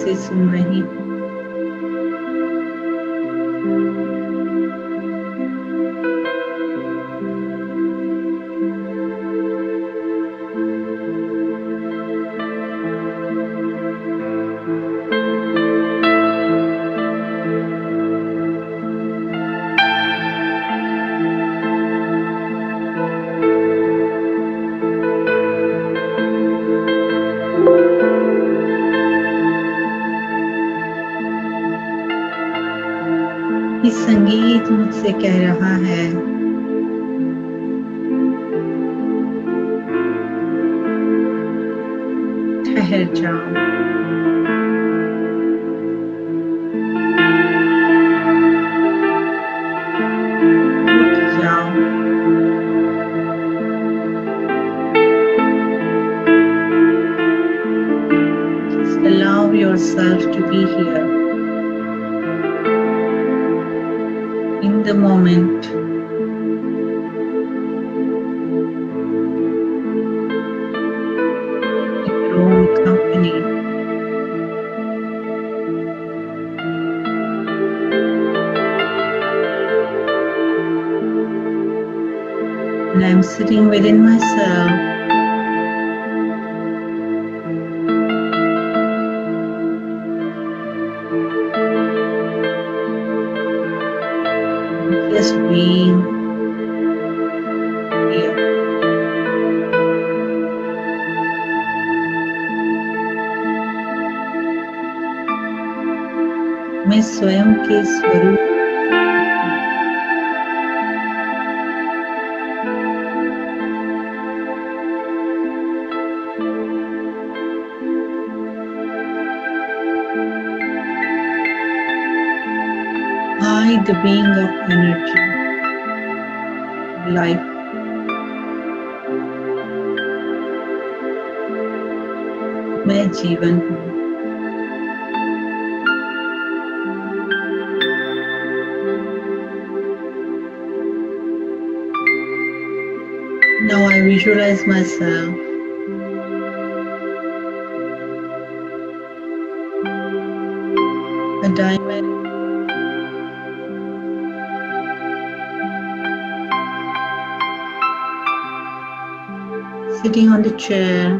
से सुन रही हूँ। ये संगीत मुझसे कह रहा है ठहर जाओ, रुक जाओ, just allow yourself to be here in the moment. In your own company. And I'm sitting within myself, just being here. मैं स्वयं के स्वरूप I, the being of energy, life, मैं जीवन हूँ। Now I visualize myself a diamond sitting on the chair,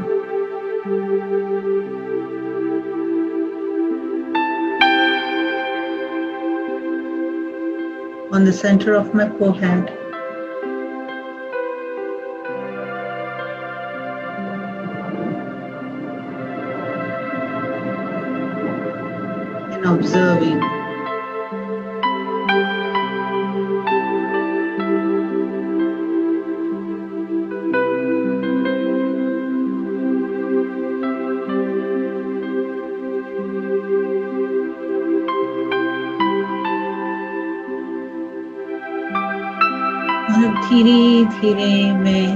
on the center of my forehead. And observing. और धीरे धीरे मैं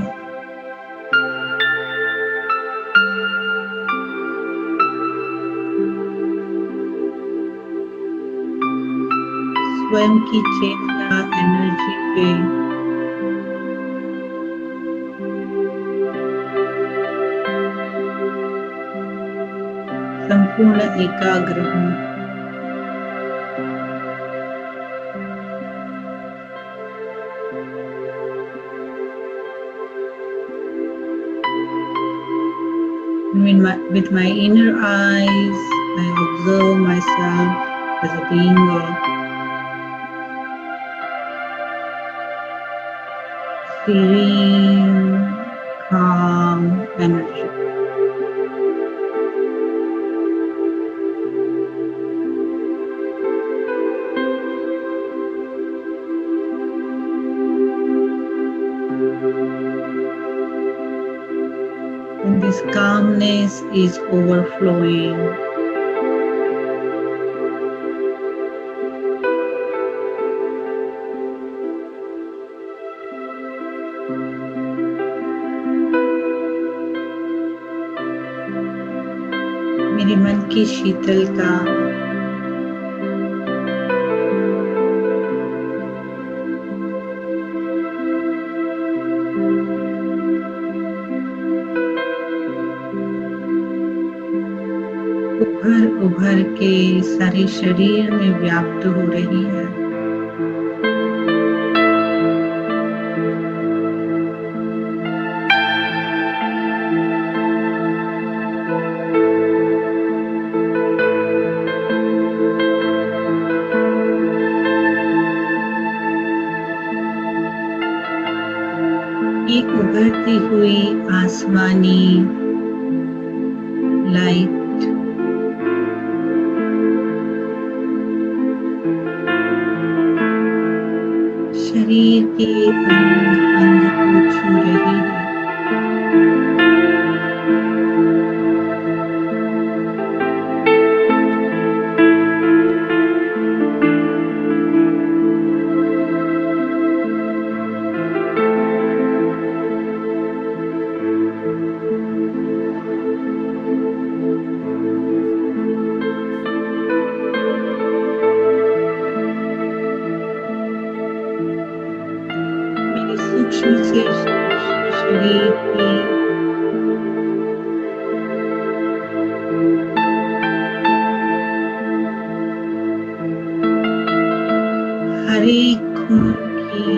स्वयं की चेतना एनर्जी पे संपूर्ण एकाग्र हूँ। With my inner eyes, I observe myself as a being of serene, calm energy. And this calmness is overflowing. मेरे मन की शीतलता उभर उभर के सारे शरीर में व्याप्त हो रही है। एक उभरती हुई आसमानी लाइट शरीर के अंग अंग को छू रही है। सूक्ष्म से शरीर की हर एक खून की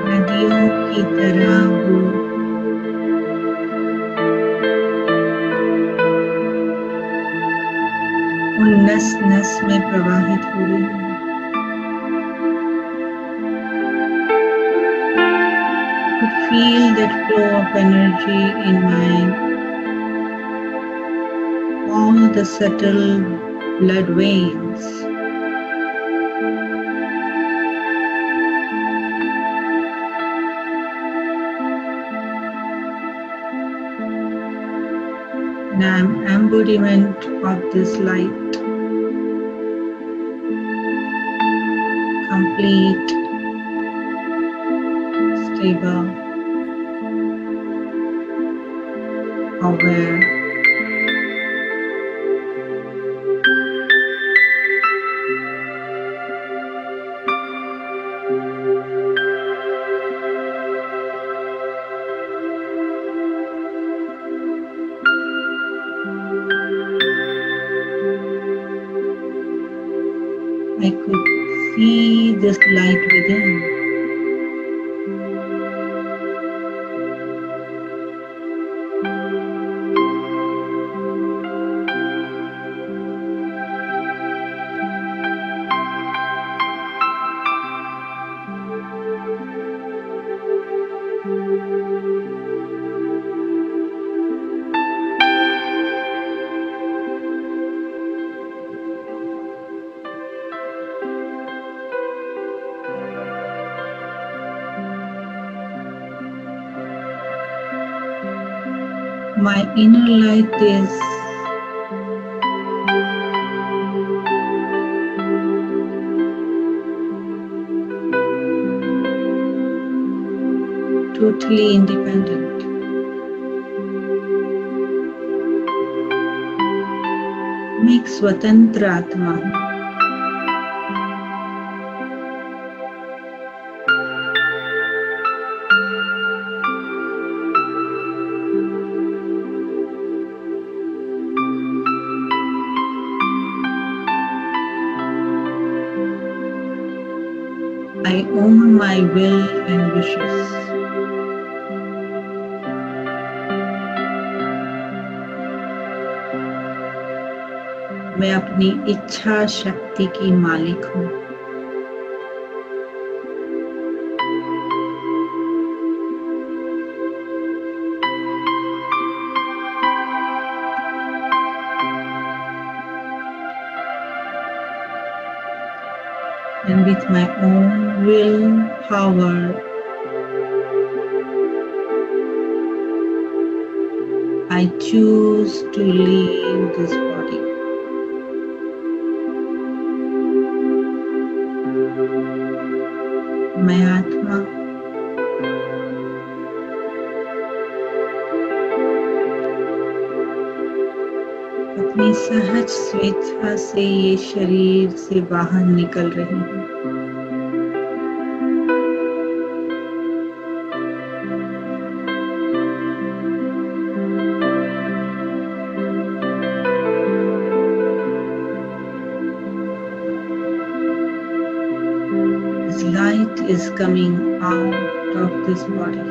नदियों की तरह वो उन नस नस में प्रवाहित हो रही है। Feel that flow of energy in all the subtle blood veins. And I am embodiment of this light, complete, stable, aware, I could see this light within. My inner light is totally independent. मैं एक स्वतंत्र आत्मा हूँ। I own my will and wishes. मैं अपनी इच्छा शक्ति की मालिक हूँ। And with my own will power, I choose to leave this body. मैं आत्मा अपनी सहज स्वेच्छा से ये शरीर से बाहर निकल रही हूँ। light is coming out of this body.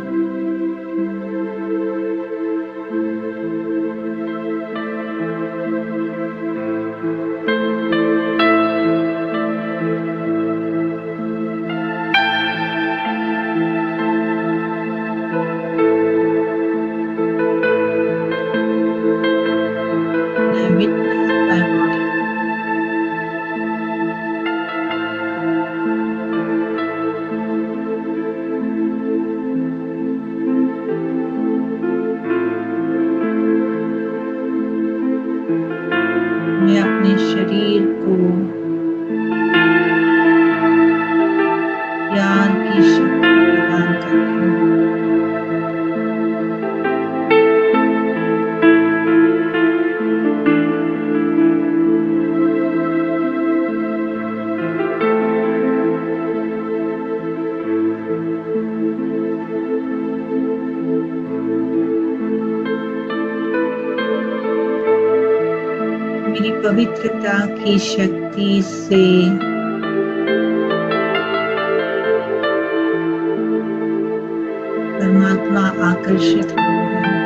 I witness my body. मैं अपने शरीर को ज्ञान की शक्ति प्रदान कर रही हूँ। मेरी पवित्रता की शक्ति से परमात्मा आकर्षित हो रहे हैं।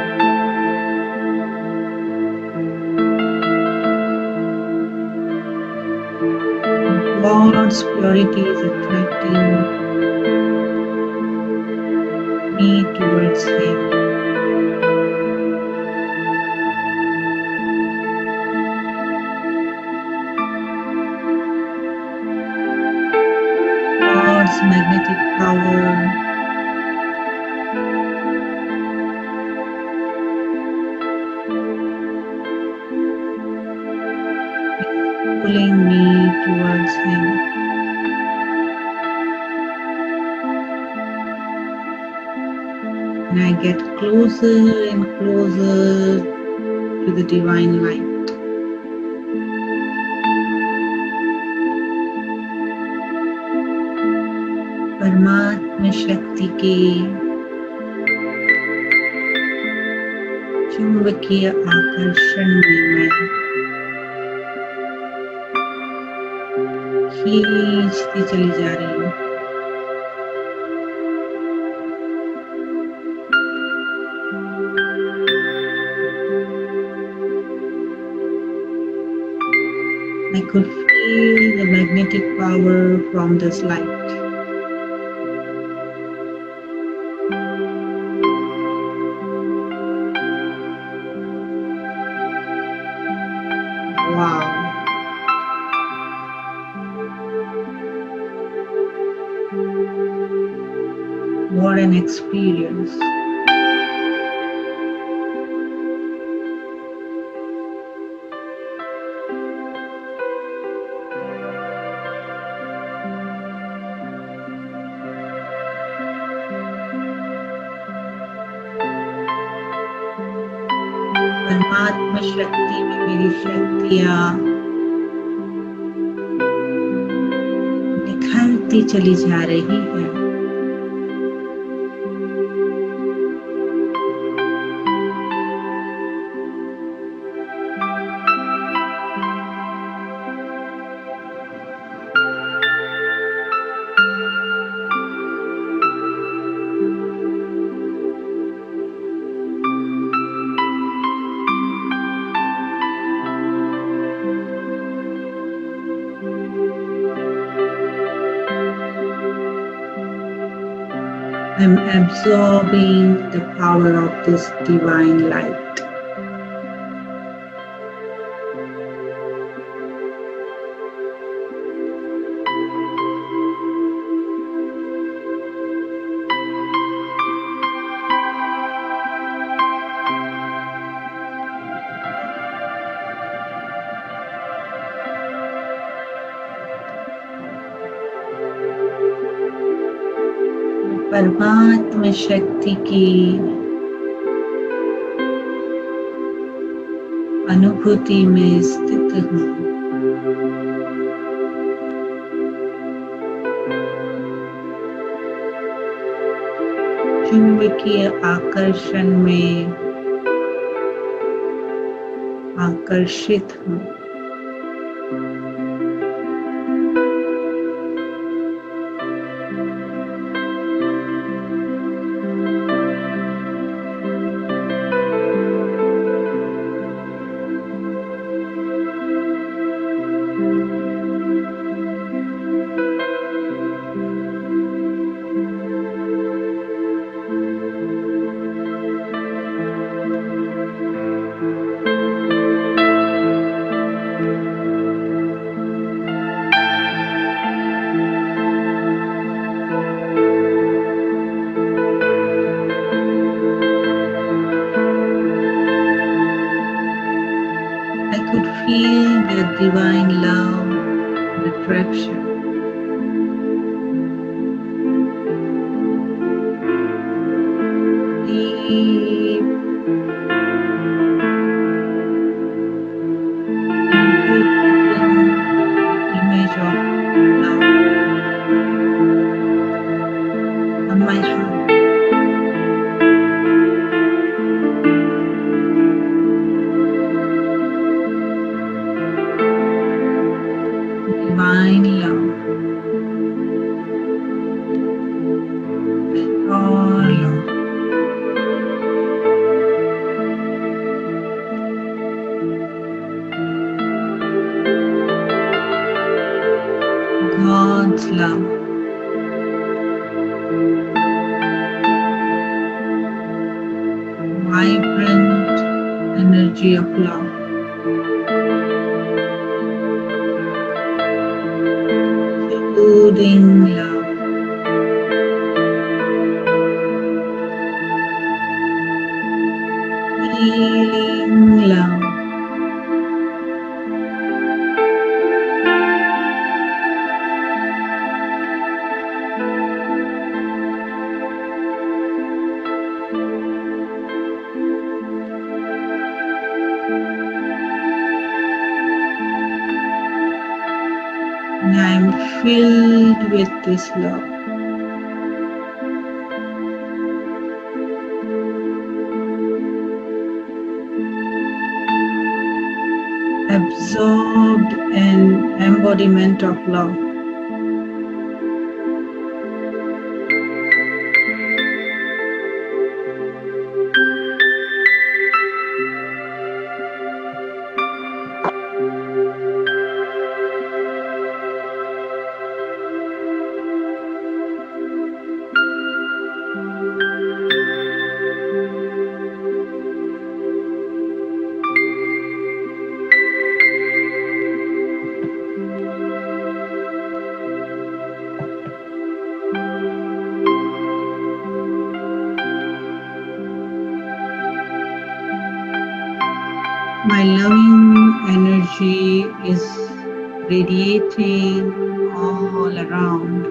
God's purity is attracting me towards Him. God's magnetic power pulling me towards Him. And I get closer and closer to the divine light. परमात्मा शक्ति के चुंबकीय आकर्षण में मैं खींचती चली जा रही हूँ। I could feel the magnetic power from this light. Wow. What an experience. परमात्मा शक्ति में मेरी शक्तियाँ निखरती चली जा रही है। I'm absorbing the power of this divine light. परमात्मा शक्ति की अनुभूति में स्थित हूँ। चुंबकीय आकर्षण में आकर्षित हूँ। divine love and attraction. Deep image of love on my heart. Divine love, pure love. God's love. Vibrant energy of love. Soothing love. Healing love. And I am filled with this love. Absorbed an embodiment of love. My loving energy is radiating all around.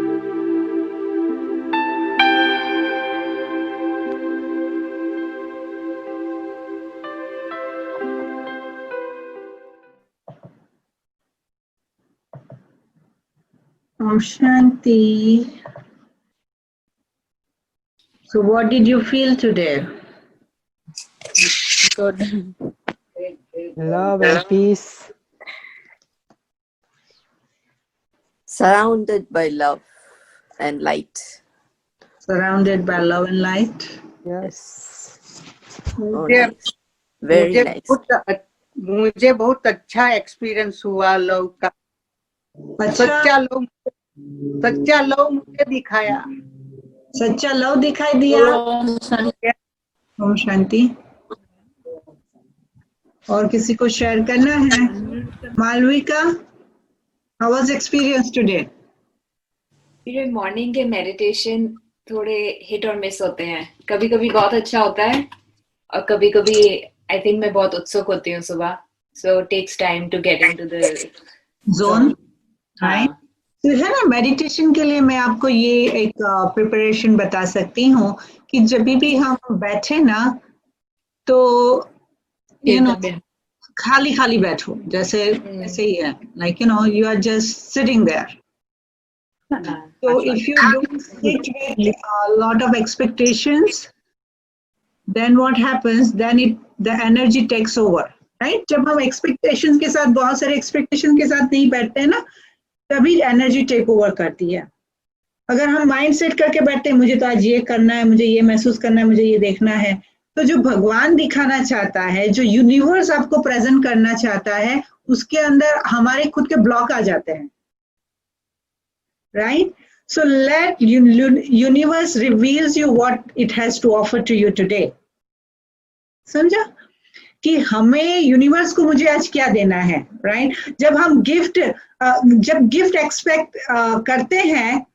Om Shanti. So what did you feel today? Good. Love and peace. Surrounded by love and light. Surrounded by love and light. Yes. Oh, मुझे nice. Very मुझे nice. मुझे बहुत अच्छा experience हुआ love का। अच्छा, सच्चा love मुझे दिखाया। सच्चा लव दिखाई दिया। ओम शांति। और किसी को शेयर करना है? Malavika, how was experience today? ये मॉर्निंग के मेडिटेशन थोड़े हिट और मिस होते हैं। कभी कभी बहुत अच्छा होता है और कभी कभी आई थिंक मैं बहुत उत्सुक होती हूँ सुबह, so takes time to get into the zone, right? तो है ना, मेडिटेशन के लिए मैं आपको ये एक प्रिपरेशन बता सकती हूँ कि जब भी हम बैठे ना तो यू नो खाली खाली बैठो, जैसे ऐसे ही है, like you know you are just sitting there. So if you don't sit with a lot of expectations, then what happens? Then the energy takes over, right? जब हम expectations के साथ, बहुत सारे expectations के साथ नहीं बैठते हैं ना, तभी energy take over करती है. अगर हम माइंड सेट करके बैठते हैं, मुझे तो आज ये करना है, मुझे ये महसूस करना है, मुझे ये देखना है, तो जो भगवान दिखाना चाहता है, जो यूनिवर्स आपको प्रेजेंट करना चाहता है, उसके अंदर हमारे खुद के ब्लॉक आ जाते हैं, right? So let universe reveals you what it has to offer to you today. समझा कि हमें यूनिवर्स को मुझे आज क्या देना है, राइट? जब हम जब गिफ्ट एक्सपेक्ट करते हैं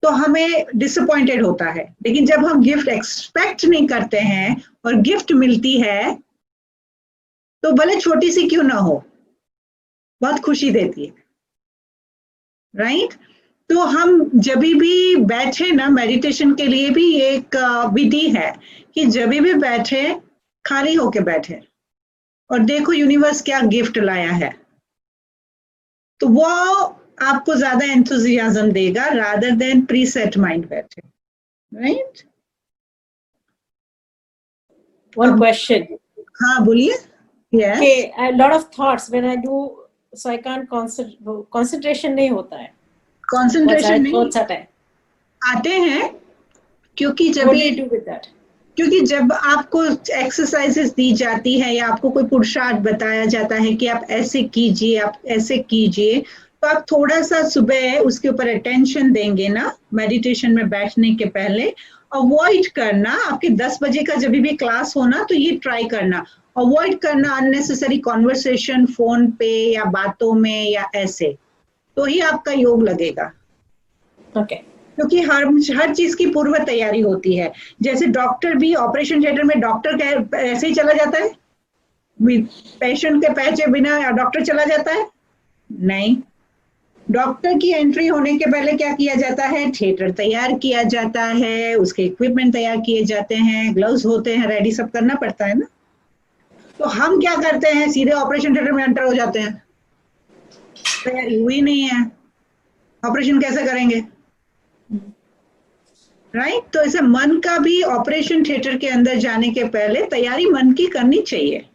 तो हमें डिसअपॉइंटेड होता है, लेकिन जब हम गिफ्ट एक्सपेक्ट नहीं करते हैं और गिफ्ट मिलती है तो भले छोटी सी क्यों ना हो, बहुत खुशी देती है, राइट? तो हम जब भी बैठे ना, मेडिटेशन के लिए भी एक विधि है कि जब भी बैठे खाली होके बैठे और देखो यूनिवर्स क्या गिफ्ट लाया है, तो वो आपको ज्यादा एंथुजियाज्म देगा रादर देन प्रीसेट माइंड बैठे, राइट? One question. हाँ बोलिए. Yes. Okay, a lot of thoughts when I do, so I can't concentration नहीं होता है. Concentration नहीं thoughts आते हैं. आते हैं क्योंकि जब What do you do with that? क्योंकि जब आपको एक्सरसाइजेस दी जाती है या आपको कोई पुरुषार्थ बताया जाता है कि आप ऐसे कीजिए, आप ऐसे कीजिए, तो आप थोड़ा सा सुबह उसके ऊपर अटेंशन देंगे ना मेडिटेशन में बैठने के पहले. अवॉइड करना, आपके 10 बजे का जब भी क्लास हो ना, तो ये ट्राई करना, अवॉइड करना अननेसेसरी कॉन्वर्सेशन फोन पे या बातों में या ऐसे, तो ही आपका योग लगेगा. Okay. क्योंकि हर चीज की पूर्व तैयारी होती है. जैसे डॉक्टर भी ऑपरेशन थिएटर में डॉक्टर ऐसे ही चला जाता है, पेशेंट के पहचे बिना डॉक्टर चला जाता है? नहीं. डॉक्टर की एंट्री होने के पहले क्या किया जाता है? थिएटर तैयार किया जाता है, उसके इक्विपमेंट तैयार किए जाते हैं, ग्लव्स होते हैं रेडी, सब करना पड़ता है ना. तो हम क्या करते हैं? सीधे ऑपरेशन थिएटर में एंटर हो जाते हैं, तैयारी हुई नहीं है, ऑपरेशन कैसे करेंगे, राइट? तो ऐसे मन का भी ऑपरेशन थिएटर के अंदर जाने के पहले तैयारी मन की करनी चाहिए.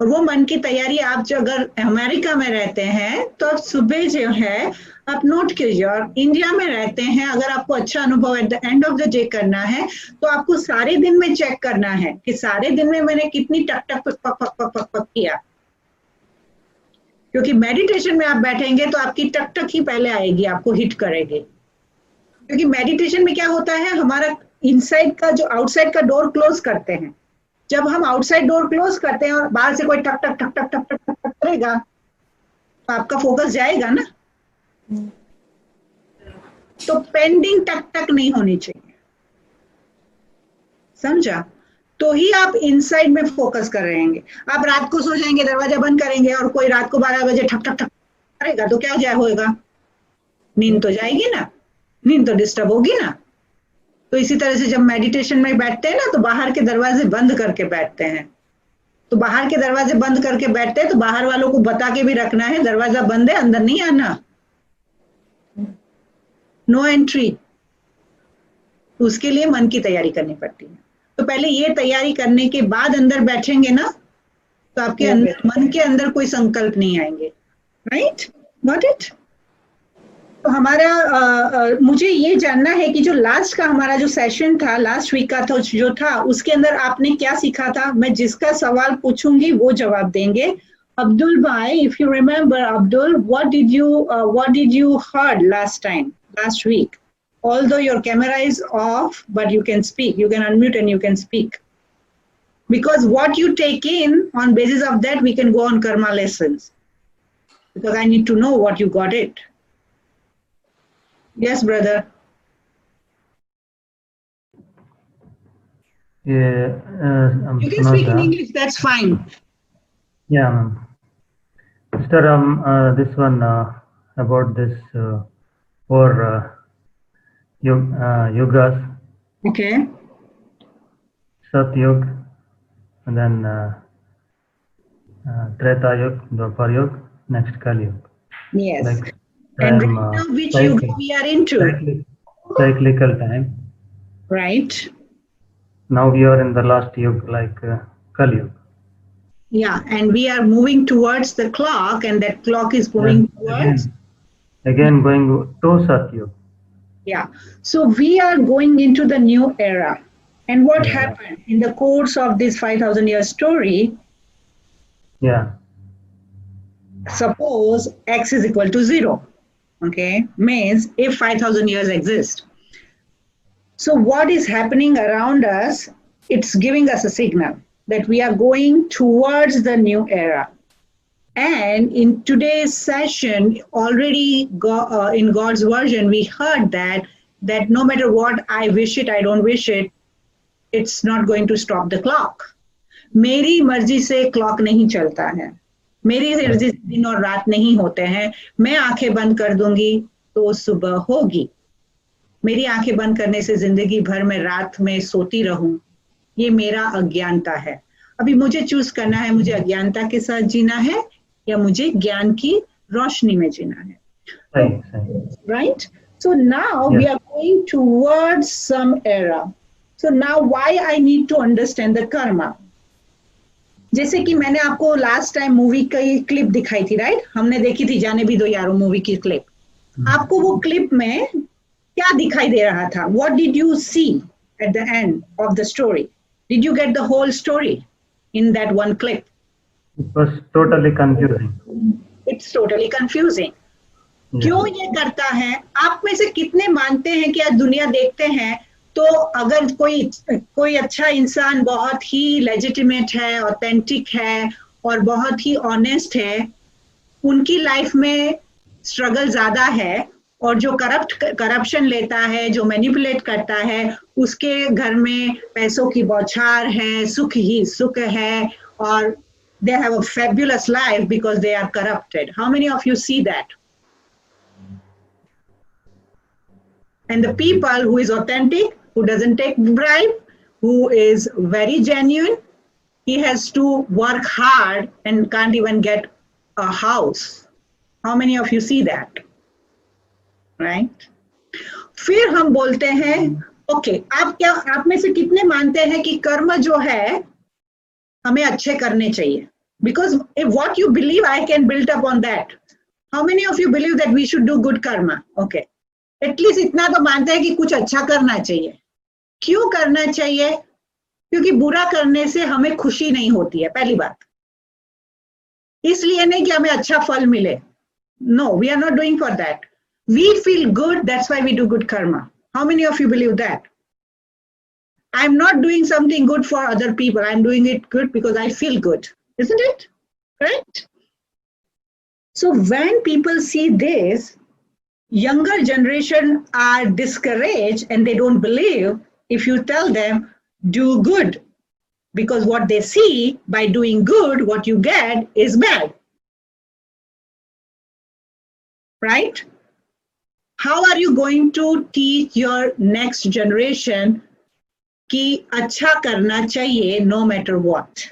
और वो मन की तैयारी आप जो अगर अमेरिका में रहते हैं तो आप सुबह जो है आप नोट कीजिए, और इंडिया में रहते हैं अगर आपको अच्छा अनुभव at the end of the day करना है तो आपको सारे दिन में चेक करना है कि सारे दिन में मैंने कितनी टक टक पक पक पक पक पक पक किया. क्योंकि मेडिटेशन में आप बैठेंगे तो आपकी टक टक ही पहले आएगी, आपको हिट करेगी. क्योंकि मेडिटेशन में क्या होता है, हमारा इनसाइड का जो आउटसाइड का डोर क्लोज करते हैं. जब हम आउटसाइड डोर क्लोज करते हैं और बाहर से कोई ठक ठक ठक ठक ठक ठक ठक ठक करेगा तो आपका फोकस जाएगा ना. तो पेंडिंग टक टक नहीं होनी चाहिए, समझा? तो ही आप इनसाइड में फोकस कर रहेंगे. आप रात को सो जाएंगे, दरवाजा बंद करेंगे और कोई रात को 12 बजे ठक ठक ठक करेगा तो क्या होएगा? नींद तो जाएगी ना, नींद तो डिस्टर्ब होगी ना. तो इसी तरह से जब मेडिटेशन में बैठते हैं ना तो बाहर के दरवाजे बंद करके बैठते हैं. तो बाहर के दरवाजे बंद करके बैठते हैं तो बाहर वालों को बता के भी रखना है दरवाजा बंद है, अंदर नहीं आना, नो एंट्री. उसके लिए मन की तैयारी करनी पड़ती है. तो पहले ये तैयारी करने के बाद अंदर बैठेंगे ना तो आपके अंदर मन के अंदर कोई संकल्प नहीं आएंगे, राइट? Got it? तो हमारा मुझे ये जानना है कि जो लास्ट का हमारा जो सेशन था, लास्ट वीक का था जो था, उसके अंदर आपने क्या सीखा था? मैं जिसका सवाल पूछूंगी वो जवाब देंगे. अब्दुल भाई, if you remember, Abdul, what did you heard last week? Although your camera is off, but you can speak, you can unmute and you can speak. Because what you take in, on basis of that, we can go on karma lessons. Because I need to know what you got it. Yes, brother. Yeah, You can speak in English, that's fine. Yeah, ma'am. Sister, this one about this for yogas. Okay. Sat Yog, and then Treta Yog, Dwapar Yog, next Kali Yog. Yes. Like, and right now, which yoga we are into? Cyclical time. Right. Now we are in the last Yog, like Kali Yog. Yeah, and we are moving towards the clock, and that clock is moving towards. Again going to Sat Yog. Yeah. So we are going into the new era. And what happened in the course of this 5,000 year story? Yeah. Suppose x is equal to 0. Okay, means if 5,000 years exist. So what is happening around us? It's giving us a signal that we are going towards the new era. And in today's session, already in God's version, we heard that no matter what I wish it, I don't wish it, it's not going to stop the clock. मेरी मर्जी से clock नहीं चलता है. मेरी energy दिन और रात नहीं होते हैं, मैं आंखें बंद कर दूंगी तो सुबह होगी, मेरी आंखें बंद करने से जिंदगी भर में रात में सोती रहूं, ये मेरा अज्ञानता है। अभी मुझे चूज करना है, मुझे अज्ञानता के साथ जीना है या मुझे ज्ञान की रोशनी में जीना है। Right? So now we are going towards some era. So now why I need to understand the karma? जैसे कि मैंने आपको लास्ट टाइम मूवी की क्लिप दिखाई थी, राइट? हमने देखी थी जाने भी दो यारो मूवी की क्लिप। आपको वो क्लिप में क्या दिखाई दे रहा था? What did you see at the end of the story? Did you get the whole story in that one clip? It was totally confusing. It's totally confusing. क्यों ये करता है? आप में से कितने मानते हैं कि आज दुनिया देखते हैं तो अगर कोई अच्छा इंसान बहुत ही लेजिटिमेट है, ऑथेंटिक है और बहुत ही ऑनेस्ट है, उनकी लाइफ में स्ट्रगल ज्यादा है, और जो करप्शन लेता है, जो मैनिपुलेट करता है, उसके घर में पैसों की बौछार है, सुख ही सुख है, और they have a fabulous life because they are corrupted. How many of you see that? And the people who is authentic, who doesn't take bribe, who is very genuine, he has to work hard and can't even get a house. How many of you see that? Right? फिर हम बोलते हैं, okay, आप में से कितने मानते हैं कि कर्म जो है हमें अच्छे करने चाहिए? Because if what you believe, I can build up on that. How many of you believe that we should do good karma? Okay. At least इतना तो मानते हैं कि कुछ अच्छा करना चाहिए। क्यों करना चाहिए? क्योंकि बुरा करने से हमें खुशी नहीं होती है, पहली बात। इसलिए नहीं कि हमें अच्छा फल मिले। No, we are not doing for that. We feel good, that's why we do good karma. How many of you believe that? I'm not doing something good for other people. I'm doing it good because I feel good. Isn't it? Correct? So when people see this, younger generation are discouraged and they don't believe if you tell them do good, because what they see by doing good, what you get is bad. Right? How are you going to teach your next generation कि अच्छा करना चाहिए no matter what?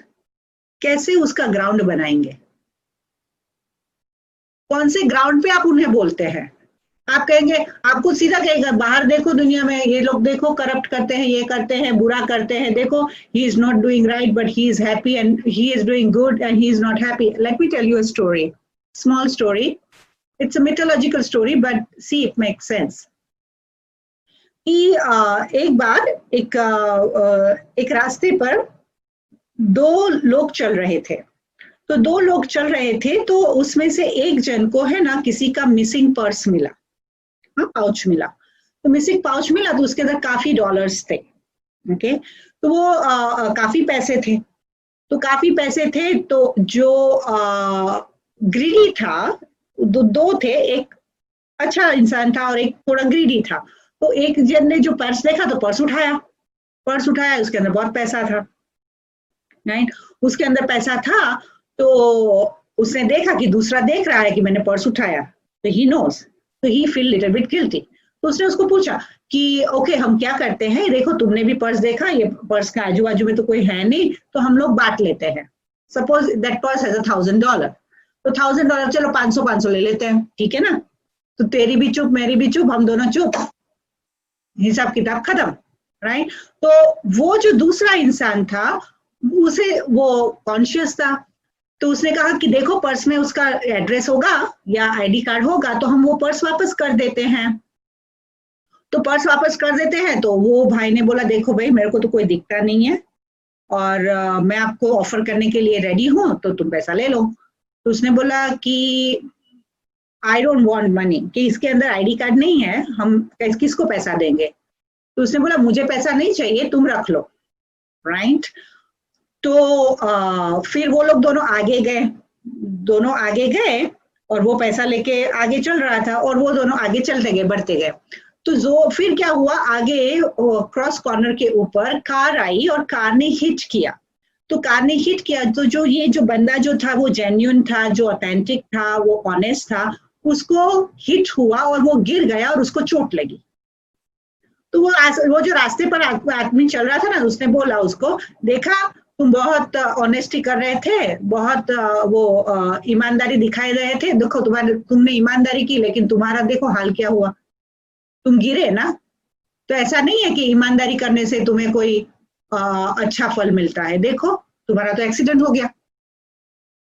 कैसे उसका ground बनाएंगे? कौन से ground पे आप उन्हें बोलते हैं? आप कहेंगे, आपको सीधा कहेगा बाहर देखो दुनिया में ये लोग देखो करप्ट करते हैं, ये करते हैं, बुरा करते हैं, देखो he is not doing right but he is happy and he is doing good and he is not happy. Let me tell you a story, small story. It's a mythological story but see it makes sense. कि एक बार एक रास्ते पर दो लोग चल रहे थे, तो दो लोग चल रहे थे तो उसमें से एक जन को है ना किसी का मिसिंग पर्स मिला, पाउच मिला। तो मिसिंग पाउच मिला तो उसके अंदर काफी डॉलर्स थे। ओके, तो वो काफी पैसे थे, तो काफी पैसे थे तो जो ग्रीडी था, दो थे, एक अच्छा इंसान था और एक थोड़ा ग्रीडी था। तो एक जन ने जो पर्स देखा तो पर्स उठाया, उसके अंदर बहुत पैसा था, राइट? उसके अंदर पैसा था तो उसने देखा कि दूसरा देख रहा है कि मैंने पर्स उठाया, तो ही नोस, तो ही फील लिटिल बिट गिल्टी। तो उसने उसको पूछा कि ओके हम क्या करते हैं, देखो तुमने भी पर्स देखा, ये पर्स का आजू बाजू में तो कोई है नहीं, तो हम लोग बांट लेते हैं। सपोज दैट पर्स हैज $1,000, तो $1,000 चलो 500 ले लेते हैं, ठीक है ना? तो तेरी भी चुप मेरी भी चुप, हम दोनों चुप, हिसाब किताब खत्म, राइट? तो वो जो दूसरा इंसान था उसे वो कॉन्शियस था, तो उसने कहा कि देखो पर्स में उसका एड्रेस होगा या आईडी कार्ड होगा, तो हम वो पर्स वापस कर देते हैं। तो पर्स वापस कर देते हैं, तो वो भाई ने बोला देखो भाई मेरे को तो कोई दिखता नहीं है और मैं आपको ऑफर करने के लिए रेडी हूँ, तो तुम पैसा ले लो। तो उसने बोला कि आई डोंट वांट मनी, कि इसके अंदर आईडी कार्ड नहीं है, हम किसको पैसा देंगे? तो उसने बोला मुझे पैसा नहीं चाहिए, तुम रख लो, राइट? तो फिर वो लोग दोनों आगे गए और वो पैसा लेके आगे चल रहा था और वो दोनों आगे चलते गए, बढ़ते गए। तो जो फिर क्या हुआ, आगे क्रॉस कॉर्नर के ऊपर कार आई और कार ने हिट किया, तो कार ने हिट किया, तो जो ये जो बंदा जो था वो जेन्युइन था, जो ऑथेंटिक था, वो ऑनेस्ट था, उसको हिट हुआ और वो गिर गया और उसको चोट लगी। तो वो जो रास्ते पर आदमी चल रहा था ना, उसने बोला उसको, देखा तुम बहुत ऑनेस्टी कर रहे थे, बहुत वो ईमानदारी दिखाई रहे थे, देखो तुमने ईमानदारी की, लेकिन तुम्हारा देखो हाल क्या हुआ, तुम गिरे ना। तो ऐसा नहीं है कि ईमानदारी करने से तुम्हें कोई अच्छा फल मिलता है, देखो तुम्हारा तो एक्सीडेंट हो गया।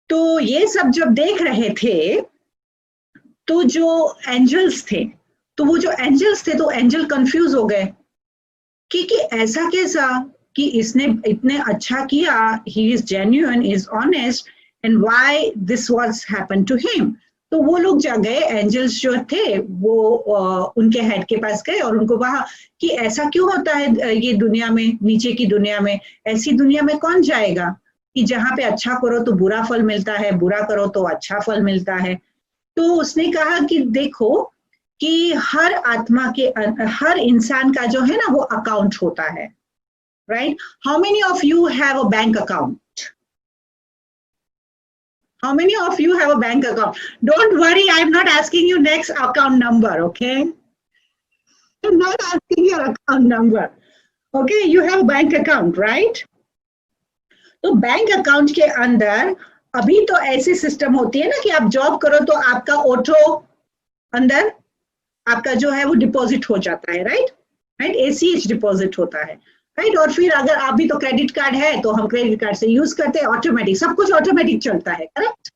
तो ये सब जब देख रहे थे तो जो एंजल्स थे, तो वो जो एंजल्स थे तो एंजल कंफ्यूज हो गए कि ऐसा कैसा कि इसने इतने अच्छा किया, he is genuine, is honest, and why this was happen to him. तो वो लोग जा गए, एंजल्स जो थे वो उनके हेड के पास गए और उनको कहा कि ऐसा क्यों होता है ये दुनिया में, नीचे की दुनिया में, ऐसी दुनिया में कौन जाएगा कि जहाँ पे अच्छा करो तो बुरा फल मिलता है, बुरा करो तो अच्छा फल मिलता है। तो उसने कहा कि देखो कि हर आत्मा के, हर इंसान का जो है ना वो अकाउंट होता है, right? How many of you have a bank account? How many of you have a bank account? Don't worry, I'm not asking you next account number, okay? I'm not asking your account number. Okay, you have a bank account, right? तो bank account के अंदर अभी तो ऐसी system होती है ना कि आप जॉब करो तो आपका ऑटो अंदर आपका जो है वो डिपॉजिट हो जाता है, राइट? ACH डिपॉजिट होता है, राइट? और फिर अगर आप भी तो क्रेडिट कार्ड है तो हम क्रेडिट कार्ड से यूज करते हैं, ऑटोमेटिक, सब कुछ ऑटोमेटिक चलता है, करेक्ट?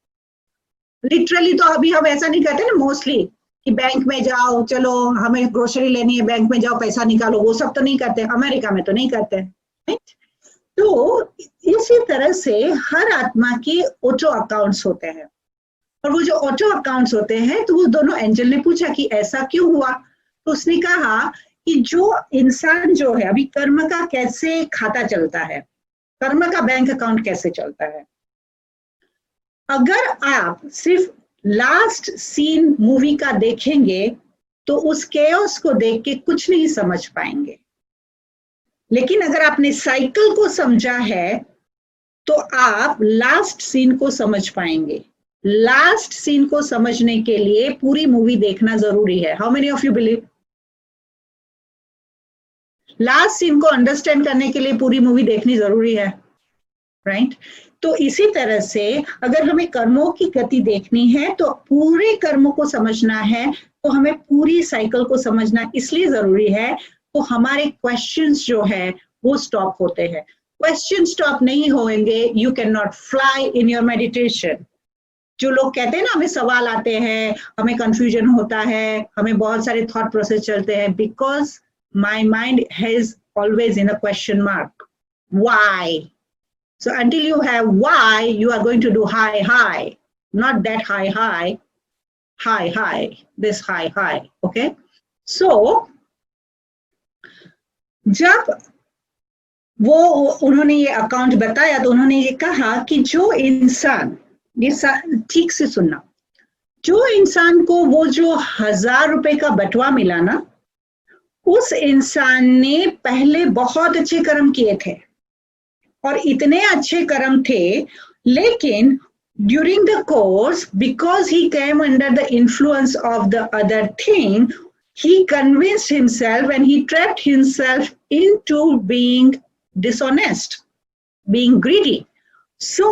लिटरली तो अभी हम ऐसा नहीं करते ना मोस्टली कि बैंक में जाओ, चलो हमें ग्रोसरी लेनी है, बैंक में जाओ पैसा निकालो, वो सब तो नहीं करते, अमेरिका में तो नहीं करते, राइट? तो इसी तरह से हर आत्मा के ऑटो अकाउंट्स होते हैं, और वो जो ऑटो अकाउंट्स होते हैं, तो वो दोनों एंजल ने पूछा कि ऐसा क्यों हुआ? तो उसने कहा कि जो इंसान जो है अभी कर्म का कैसे खाता चलता है, कर्म का बैंक अकाउंट कैसे चलता है, अगर आप सिर्फ लास्ट सीन मूवी का देखेंगे तो उस केओस को देख के कुछ नहीं समझ पाएंगे, लेकिन अगर आपने साइकिल को समझा है तो आप लास्ट सीन को समझ पाएंगे। लास्ट सीन को समझने के लिए पूरी मूवी देखना जरूरी है। How many of you believe? Last scene को अंडरस्टैंड करने के लिए पूरी मूवी देखनी जरूरी है, राइट? तो इसी तरह से अगर हमें कर्मों की गति देखनी है तो पूरे कर्मों को समझना है, तो हमें पूरी साइकिल को समझना इसलिए जरूरी है, तो हमारे क्वेश्चंस जो है वो स्टॉप होते हैं। क्वेश्चन स्टॉप नहीं होंगे, you can not fly in your meditation. जो लोग कहते हैं ना हमें सवाल आते हैं, हमें कंफ्यूजन होता है, हमें बहुत सारे थॉट प्रोसेस चलते हैं, because my mind is always in a question mark. Why? So until you have why, you are going to do high, not that high, this high, okay? So जब वो उन्होंने ये अकाउंट बताया तो उन्होंने ये कहा कि जो इंसान, ये ठीक से सुनना, जो इंसान को वो जो 1000 रुपए का बटुआ मिला ना, उस इंसान ने पहले बहुत अच्छे कर्म किए थे और इतने अच्छे कर्म थे, लेकिन during the course, because he came under the influence of the other thing, he convinced himself and he trapped himself into being dishonest, being greedy. So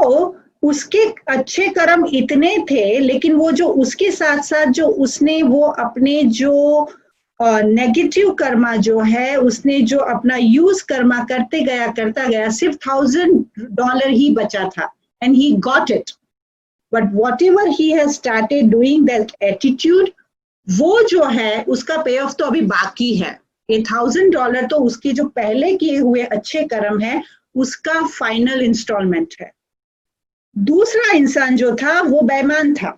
उसके अच्छे कर्म इतने थे, लेकिन वो जो उसके साथ साथ जो उसने वो अपने जो नेगेटिव कर्मा जो है, उसने जो अपना यूज कर्मा करता गया, सिर्फ $1000 ही बचा था, and he got it. But whatever he has started doing, that attitude, वो जो है उसका पे ऑफ तो अभी बाकी है। ये $1000 तो उसके जो पहले किए हुए अच्छे कर्म है उसका फाइनल इंस्टॉलमेंट है। दूसरा इंसान जो था वो बेईमान था,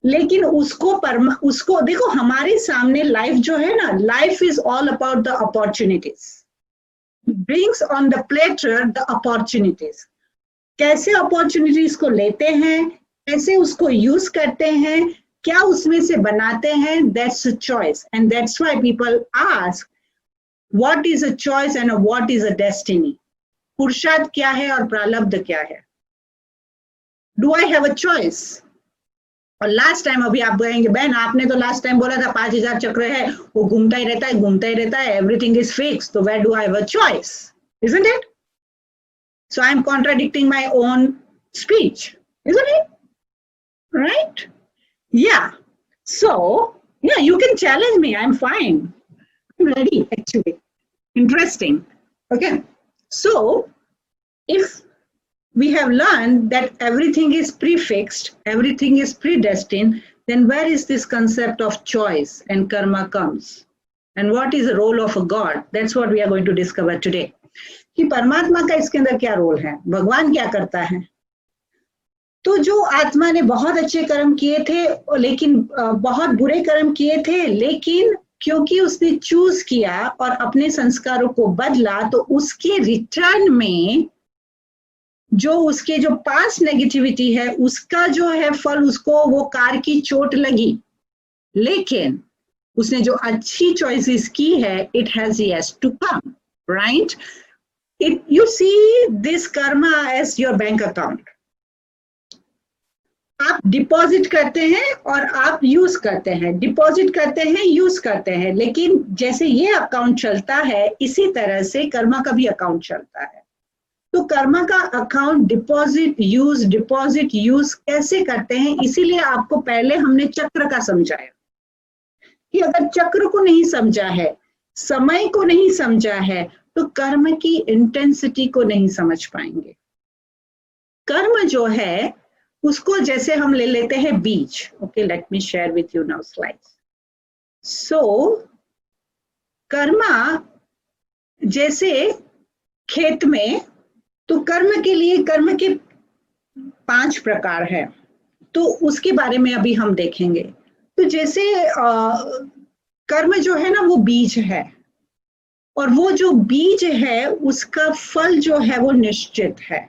लेकिन उसको देखो, हमारे सामने लाइफ जो है ना, life is all about the opportunities, brings on the platter the opportunities. कैसे अपॉर्चुनिटीज को लेते हैं, कैसे उसको यूज करते हैं, क्या उसमें से बनाते हैं, that's a choice. And that's why people ask what is a choice and what is a destiny. पुरुषार्थ क्या है और प्रारब्ध क्या है? Do I have a choice? और लास्ट टाइम, अभी आप कहेंगे बहन आपने तो लास्ट टाइम बोला था 5000 चक्र है, वो घूमता ही रहता है, घूमता ही रहता है, एवरीथिंग इज फिक्स, तो where do I have a choice? Isn't it? So I'm contradicting my own speech, isn't it? Right? Yeah. So, yeah, you can challenge me. I'm fine. I'm ready, actually. Interesting. Okay. So, if we have learned that everything is prefixed, everything is predestined, then where is this concept of choice and karma comes? And what is the role of a God? That's what we are going to discover today. कि परमात्मा का इसके अंदर क्या role है, भगवान क्या करता है। तो जो आत्मा ने बहुत अच्छे कर्म किए थे, लेकिन बहुत बुरे कर्म किए थे, लेकिन क्योंकि उसने चूज किया और अपने संस्कारों को बदला, तो उसके रिटर्न में जो उसके जो पास्ट नेगेटिविटी है, उसका जो है फल, उसको वो कार की चोट लगी, लेकिन उसने जो अच्छी चॉइसेस की है, it has yet to come, right? You see this karma as your bank account. आप डिपॉजिट करते हैं और आप यूज करते हैं, डिपॉजिट करते हैं, यूज करते हैं, लेकिन जैसे ये अकाउंट चलता है, इसी तरह से कर्मा का भी अकाउंट चलता है। तो कर्मा का अकाउंट डिपॉजिट यूज कैसे करते हैं, इसीलिए आपको पहले हमने चक्र का समझाया कि अगर चक्र को नहीं समझा है, समय को नहीं समझा है, तो कर्म की इंटेंसिटी को नहीं समझ पाएंगे। कर्म जो है उसको जैसे हम ले लेते हैं बीज। Okay, let me share with you now slides. So karma जैसे खेत में, तो कर्म के लिए कर्म के 5 प्रकार है, तो उसके बारे में अभी हम देखेंगे। तो जैसे कर्म जो है ना, वो बीज है, और वो जो बीज है उसका फल जो है वो निश्चित है।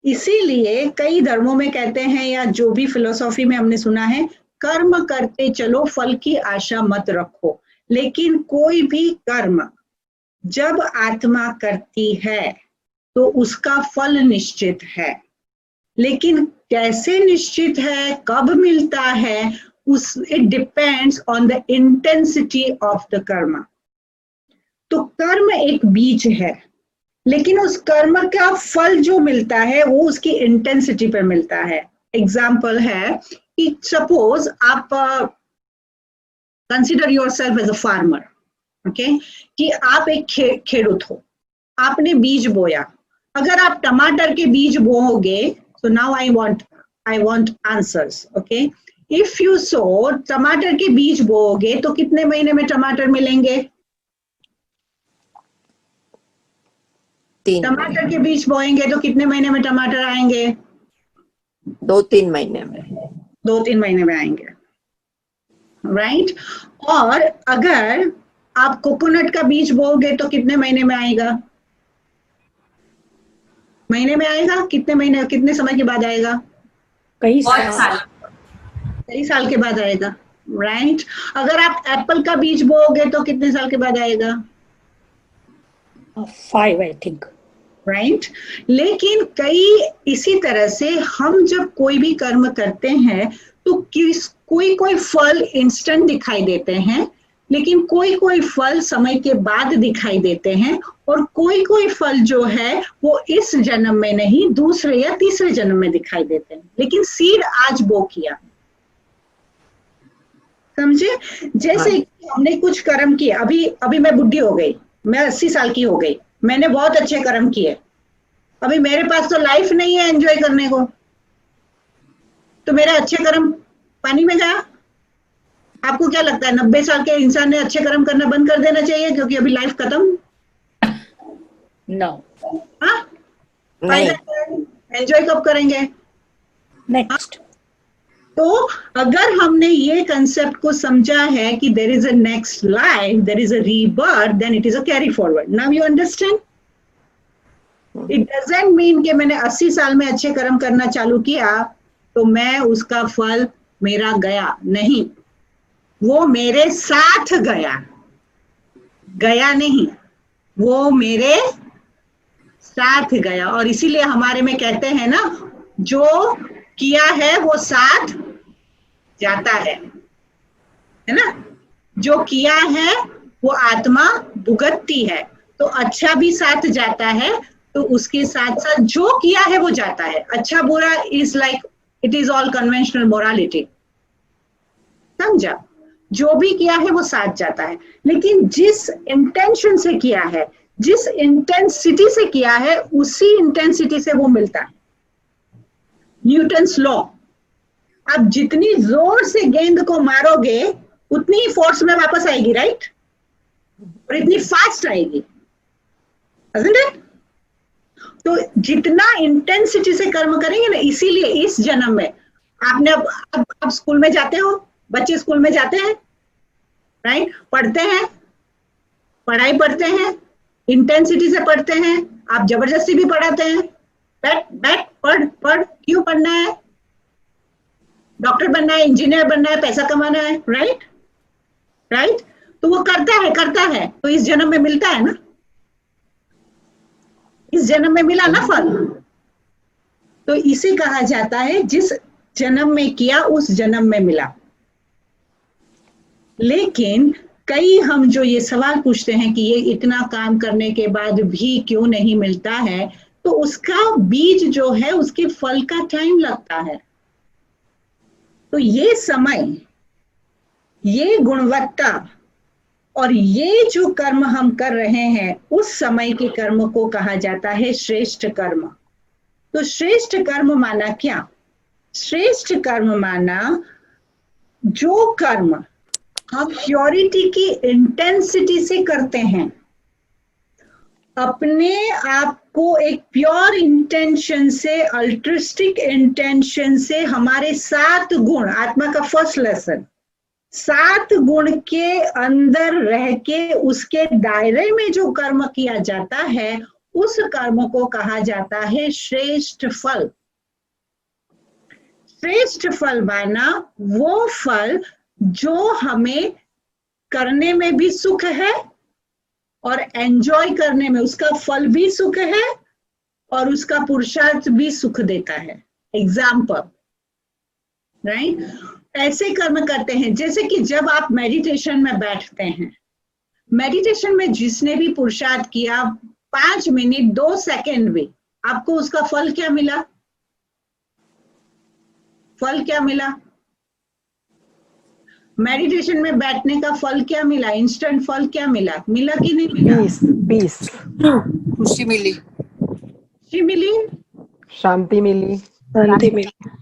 इसीलिए कई धर्मों में कहते हैं, या जो भी फिलोसॉफी में हमने सुना है, कर्म करते चलो, फल की आशा मत रखो। लेकिन कोई भी कर्म जब आत्मा करती है तो उसका फल निश्चित है, लेकिन कैसे निश्चित है, कब मिलता है, it depends on the intensity of the कर्म। तो कर्म एक बीज है, लेकिन उस कर्म का फल जो मिलता है वो उसकी इंटेंसिटी पर मिलता है। एग्जाम्पल है कि सपोज आप consider yourself as a farmer, okay, कि आप एक खेडूत हो, आपने बीज बोया। अगर आप टमाटर के बीज बोओगे, so now I want answers, okay? If you sow टमाटर के बीज बोओगे तो कितने महीने में टमाटर मिलेंगे? 3 टमाटर के बीज बोएंगे तो कितने महीने में टमाटर आएंगे? 2-3 महीने में। 2-3 महीने में आएंगे, राइट? और अगर आप कोकोनट का बीज बोओगे तो कितने महीने में आएगा? महीने में आएगा? कितने महीने, कितने समय के बाद आएगा? कई साल के बाद आएगा, राइट? अगर आप एप्पल का बीज बोओगे तो कितने साल के बाद आएगा? 5 आई थिंक, राइट? लेकिन कई इसी तरह से हम जब कोई भी कर्म करते हैं तो कोई फल इंस्टेंट दिखाई देते हैं, लेकिन कोई फल समय के बाद दिखाई देते हैं, और कोई फल जो है वो इस जन्म में नहीं, दूसरे या तीसरे जन्म में दिखाई देते हैं। लेकिन सीड आज बो किया, समझे? जैसे कि हमने कुछ कर्म किए, अभी मैं बुढ़ी हो गई, मैं 80 साल की हो गई, मैंने बहुत अच्छे कर्म किए, अभी मेरे पास तो लाइफ नहीं है एंजॉय करने को, तो मेरा अच्छे कर्म पानी में गया। आपको क्या लगता है 90 साल के इंसान ने अच्छे कर्म करना बंद कर देना चाहिए क्योंकि अभी लाइफ खत्म? नो, एंजॉय कब करेंगे? नेक्स्ट। तो अगर हमने ये कंसेप्ट को समझा है कि there is a next life, there is a rebirth, then it is a carry forward. Now you understand? It doesn't mean कि मैंने 80 साल में अच्छे कर्म करना चालू किया तो मैं उसका फल मेरा गया, नहीं, वो मेरे साथ गया नहीं, वो मेरे साथ गया। और इसीलिए हमारे में कहते हैं ना, जो किया है वो साथ जाता है ना। जो किया है वो आत्मा भुगतती है, तो अच्छा भी साथ जाता है, तो उसके साथ साथ जो किया है वो जाता है। अच्छा बुरा is like it is all conventional morality, समझा। जो भी किया है वो साथ जाता है, लेकिन जिस इंटेंशन से किया है, जिस इंटेंसिटी से किया है, उसी इंटेंसिटी से वो मिलता है। न्यूटन्स लॉ, आप जितनी जोर से गेंद को मारोगे उतनी ही फोर्स में वापस आएगी, राइट? और इतनी फास्ट आएगी, isn't it? तो जितना इंटेंसिटी से कर्म करेंगे ना, इसीलिए इस जन्म में आपने अब स्कूल में जाते हो, बच्चे स्कूल में जाते हैं, राइट? पढ़ते हैं, पढ़ाई पढ़ते हैं, इंटेंसिटी से पढ़ते हैं, आप जबरदस्ती भी पढ़ाते हैं, बैठ बैठ पढ़ पढ़। क्यों पढ़ना है? डॉक्टर बनना है, इंजीनियर बनना है, पैसा कमाना है, राइट? राइट? तो वो करता है, तो इस जन्म में मिलता है ना, इस जन्म में मिला ना फल। तो इसे कहा जाता है जिस जन्म में किया उस जन्म में मिला। लेकिन कई हम जो ये सवाल पूछते हैं कि ये इतना काम करने के बाद भी क्यों नहीं मिलता है, तो उसका बीज जो है उसके फल का टाइम लगता है। तो ये समय, ये गुणवत्ता और ये जो कर्म हम कर रहे हैं, उस समय के कर्म को कहा जाता है श्रेष्ठ कर्म। तो श्रेष्ठ कर्म माना क्या? श्रेष्ठ कर्म माना जो कर्म हम प्योरिटी की इंटेंसिटी से करते हैं, अपने आप को एक प्योर इंटेंशन से, अल्ट्रिस्टिक इंटेंशन से, हमारे 7 गुण, आत्मा का फर्स्ट लेसन, 7 गुण के अंदर रह के उसके दायरे में जो कर्म किया जाता है, उस कर्म को कहा जाता है श्रेष्ठ फल। श्रेष्ठ फल माना वो फल जो हमें करने में भी सुख है और एंजॉय करने में, उसका फल भी सुख है और उसका पुरुषार्थ भी सुख देता है। Example, right? ऐसे कर्म करते हैं जैसे कि जब आप मेडिटेशन में बैठते हैं, मेडिटेशन में जिसने भी पुरुषार्थ किया 5 मिनट 2 सेकंड भी, आपको उसका फल क्या मिला? फल क्या मिला? मेडिटेशन में बैठने का फल क्या मिला? इंस्टेंट फल क्या मिला? मिला कि नहीं मिला? पीस, खुशी मिली, खुशी मिली, शांति मिली,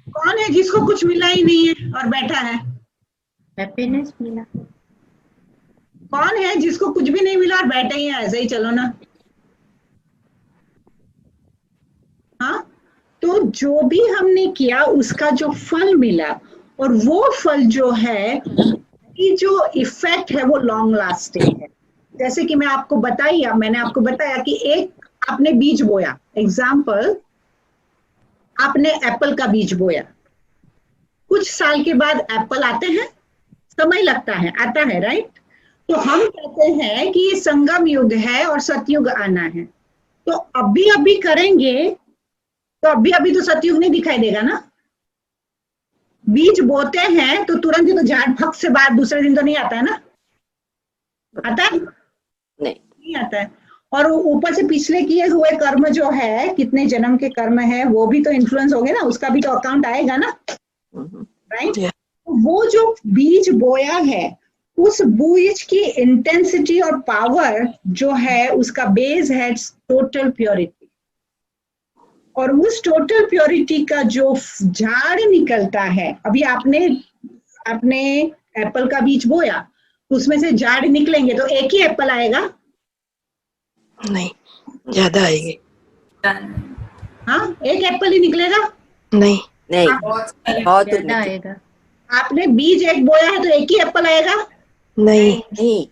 कौन है जिसको कुछ मिला ही नहीं है और बैठा है? हैप्पीनेस मिला। कौन है जिसको कुछ भी नहीं मिला और बैठे ही है? ऐसे ही चलो ना। हाँ, तो जो भी हमने किया उसका जो फल मिला, और वो फल जो है, कि जो इफेक्ट है वो लॉन्ग लास्टिंग है। जैसे कि मैंने आपको बताया कि एक आपने बीज बोया, एग्जाम्पल आपने एप्पल का बीज बोया, कुछ साल के बाद एप्पल आते हैं, समय लगता है, आता है, राइट? तो हम कहते हैं कि ये संगम युग है और सतयुग आना है। तो अभी करेंगे तो अभी तो सतयुग नहीं दिखाई देगा ना। बीज बोते हैं तो तुरंत ही तो झाड़ फक से बाद दूसरे दिन तो नहीं आता है ना, आता है? नहीं आता है। और ऊपर से पिछले किए हुए कर्म जो है, कितने जन्म के कर्म है, वो भी तो इन्फ्लुएंस हो गए ना, उसका भी तो अकाउंट आएगा ना, राइट? वो जो बीज बोया है, उस बीज की इंटेंसिटी और पावर जो है, उसका बेस है टोटल प्योरिटी। और उस टोटल प्योरिटी का जो झाड़ निकलता है, अभी आपने एप्पल का बीज बोया, उसमें से झाड़ निकलेंगे तो एक ही एप्पल आएगा? नहीं, ज्यादा आएंगे। हाँ, एक एप्पल ही निकलेगा? नहीं, बहुत आएगा। आपने बीज एक बोया है तो एक ही एप्पल आएगा? नहीं,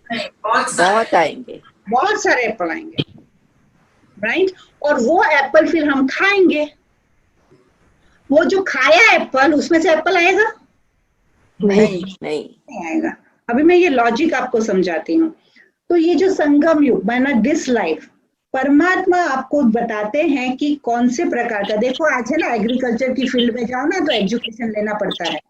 बहुत आएंगे, बहुत सारे एप्पल आएंगे, राइट? और वो एप्पल फिर हम खाएंगे। वो जो खाया एप्पल, उसमें से एप्पल आएगा? नहीं आएगा। अभी मैं ये लॉजिक आपको समझाती हूँ। तो ये जो संगम युग माना दिस लाइफ, परमात्मा आपको बताते हैं कि कौन से प्रकार का, देखो आज है ना एग्रीकल्चर की फील्ड में जाओ ना तो एजुकेशन लेना पड़ता है,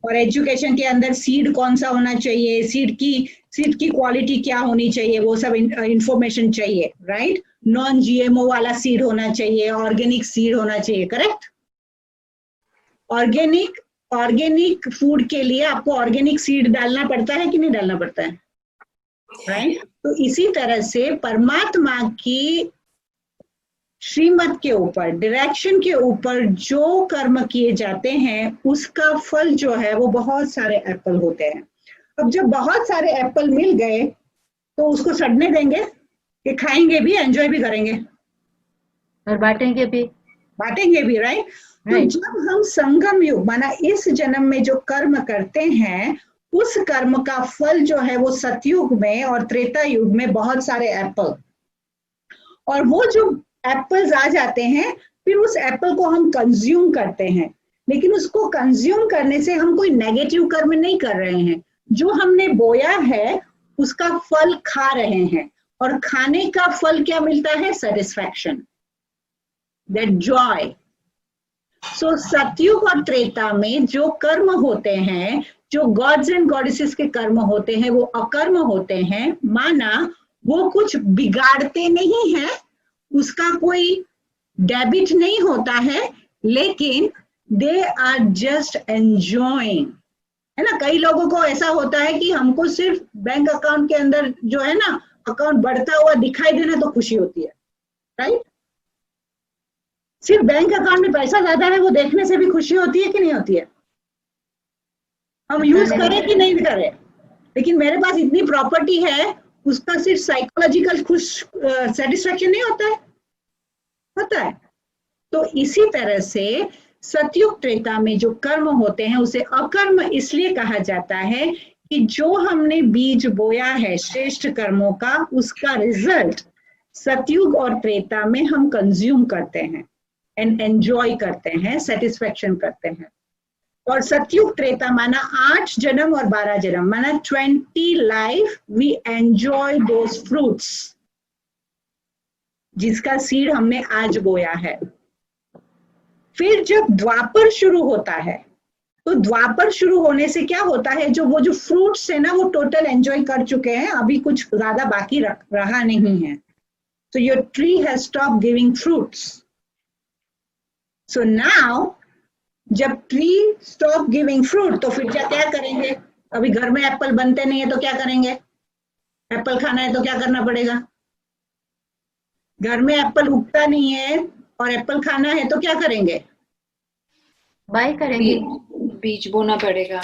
और एजुकेशन के अंदर सीड कौन सा होना चाहिए, सीड की क्वालिटी क्या होनी चाहिए, वो सब इंफॉर्मेशन चाहिए, राइट। नॉन जीएमओ वाला सीड होना चाहिए, ऑर्गेनिक सीड होना चाहिए, करेक्ट। ऑर्गेनिक फूड के लिए आपको ऑर्गेनिक सीड डालना पड़ता है कि नहीं डालना पड़ता है, राइट। तो इसी तरह से परमात्मा की श्रीमत के ऊपर, डायरेक्शन के ऊपर जो कर्म किए जाते हैं उसका फल जो है वो बहुत सारे एप्पल होते हैं। अब जब बहुत सारे एप्पल मिल गए तो उसको सड़ने देंगे कि खाएंगे भी, एंजॉय भी करेंगे और बांटेंगे भी, राइट। तो जब हम संगम युग माना इस जन्म में जो कर्म करते हैं उस कर्म का फल जो है वो सतयुग में और त्रेता युग में बहुत सारे एप्पल, और वो जो एप्पल्स आ जाते हैं फिर उस एप्पल को हम कंज्यूम करते हैं, लेकिन उसको कंज्यूम करने से हम कोई नेगेटिव कर्म नहीं कर रहे हैं, जो हमने बोया है उसका फल खा रहे हैं, और खाने का फल क्या मिलता है, सेटिस्फैक्शन, दैट जॉय। सो सतयुग और त्रेता में जो कर्म होते हैं, जो गॉड्स एंड गॉडेसेस के कर्म होते हैं वो अकर्म होते हैं, माना वो कुछ बिगाड़ते नहीं है, उसका कोई डेबिट नहीं होता है, लेकिन दे आर जस्ट एंजॉयिंग, है ना। कई लोगों को ऐसा होता है कि हमको सिर्फ बैंक अकाउंट के अंदर जो है ना अकाउंट बढ़ता हुआ दिखाई देना तो खुशी होती है, राइट। सिर्फ बैंक अकाउंट में पैसा ज्यादा है वो देखने से भी खुशी होती है कि नहीं होती है, हम यूज करें कि नहीं करें, लेकिन मेरे पास इतनी प्रॉपर्टी है उसका सिर्फ साइकोलॉजिकल खुश सेटिस्फेक्शन नहीं होता है। तो इसी तरह से सतयुग त्रेता में जो कर्म होते हैं उसे अकर्म इसलिए कहा जाता है कि जो हमने बीज बोया है श्रेष्ठ कर्मों का उसका रिजल्ट सतयुग और त्रेता में हम कंज्यूम करते हैं एंड एंजॉय करते हैं, सेटिस्फेक्शन करते हैं। और सतयुग त्रेता माना 8 जन्म और 12 जन्म माना 20 life we enjoy those fruits जिसका सीड हमने आज बोया है। फिर जब द्वापर शुरू होता है तो द्वापर शुरू होने से क्या होता है, जो फ्रूट्स है ना वो टोटल एंजॉय कर चुके हैं, अभी कुछ ज्यादा बाकी रहा नहीं है। So your tree has stopped giving fruits. So now जब ट्री स्टॉप गिविंग फ्रूट तो फिर क्या करेंगे, अभी घर में एप्पल बनते नहीं है तो क्या करेंगे, एप्पल खाना है तो क्या करना पड़ेगा, घर में एप्पल उगता नहीं है और एप्पल खाना है तो क्या करेंगे, बाय करेंगे, बीज बोना पड़ेगा,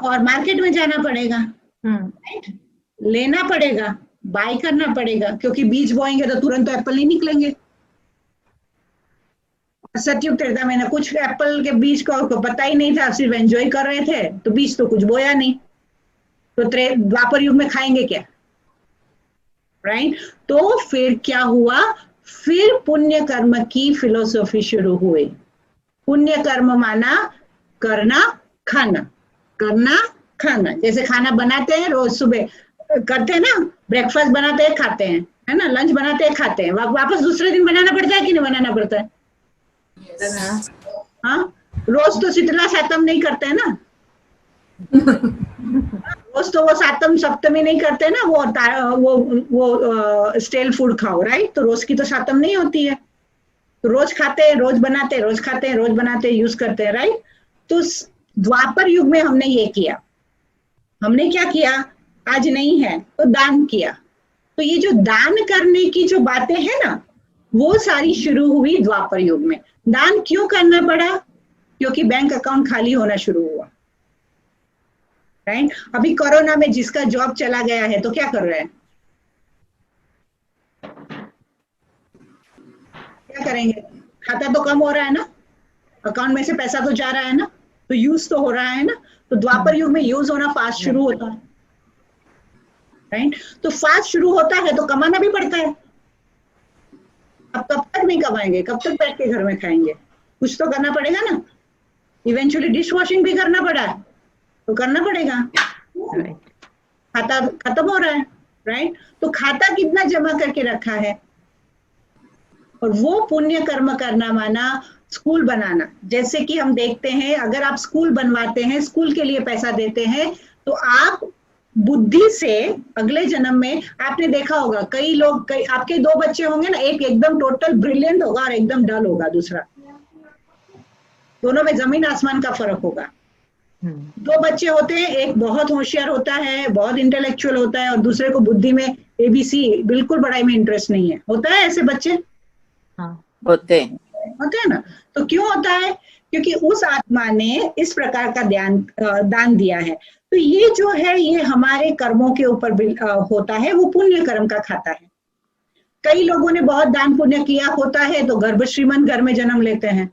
और मार्केट में जाना पड़ेगा, राइट, लेना पड़ेगा, बाय करना पड़ेगा, क्योंकि बीज बोएंगे तो तुरंत तो एप्पल नहीं निकलेंगे। सतयुग त्रेता में ना कुछ एप्पल के बीज को पता ही नहीं था, सिर्फ एंजॉय कर रहे थे तो बीज तो कुछ बोया नहीं, तो द्वापर युग में खाएंगे क्या, राइट। तो फिर क्या हुआ, फिर पुण्य कर्म की फिलोसॉफी शुरू हुई। पुण्य कर्म माना करना खाना, जैसे खाना बनाते हैं रोज सुबह करते हैं ना, ब्रेकफास्ट बनाते हैं खाते हैं, है ना, लंच बनाते हैं खाते हैं, वापस दूसरे दिन बनाना पड़ता है कि नहीं बनाना पड़ता है, हाँ। रोज तो शीतला सातम नहीं करते हैं ना, रोज तो वो सातम सप्तमी नहीं करते ना, वो स्टेल फूड खाओ, राइट। तो रोज की तो सातम नहीं होती है, तो रोज खाते हैं, रोज बनाते हैं, रोज खाते हैं, रोज बनाते हैं, यूज करते हैं, राइट। तो द्वापर युग में हमने ये किया, हमने क्या किया, आज नहीं है तो दान किया। तो ये जो दान करने की जो बातें हैं ना वो सारी शुरू हुई द्वापर युग में। दान क्यों करना पड़ा, क्योंकि बैंक अकाउंट खाली होना शुरू हुआ, राइट। अभी कोरोना में जिसका जॉब चला गया है तो क्या कर रहे हैं, क्या करेंगे, खाता तो कम हो रहा है ना, अकाउंट में से पैसा तो जा रहा है ना, तो यूज तो हो रहा है ना। तो द्वापर युग में यूज होना फास्ट शुरू होता है, राइट। तो फास्ट शुरू होता है तो कमाना भी पड़ता है। अब कब तक नहीं कमाएंगे, कब तक बैठ के घर में खाएंगे, कुछ तो करना पड़ेगा ना। इवेंचुअली डिश वॉशिंग भी करना पड़ा तो करना पड़ेगा, खाता खत्म हो रहा है, राइट? तो खाता कितना जमा करके रखा है, और वो पुण्य कर्म करना माना स्कूल बनाना। जैसे कि हम देखते हैं, अगर आप स्कूल बनवाते हैं, स्कूल के लिए पैसा देते हैं, तो आप बुद्धि से अगले जन्म में, आपने देखा होगा कई लोग, आपके 2 बच्चे होंगे ना, एक एकदम टोटल ब्रिलियंट होगा और एकदम डल होगा दूसरा, दोनों में जमीन आसमान का फर्क होगा। 2 बच्चे होते हैं, एक बहुत होशियार होता है, बहुत इंटेलेक्चुअल होता है, और दूसरे को बुद्धि में ABC, बिल्कुल पढ़ाई में इंटरेस्ट नहीं है। होता है ऐसे बच्चे? होते हैं। होते हैं ना। तो क्यों होता है? क्योंकि उस आत्मा ने इस प्रकार का दान दिया है। तो ये जो है, ये हमारे कर्मों के ऊपर होता है, वो पुण्य कर्म का खाता है। कई लोगों ने बहुत दान पुण्य किया होता है तो गर्भ श्रीमंत घर में जन्म लेते हैं।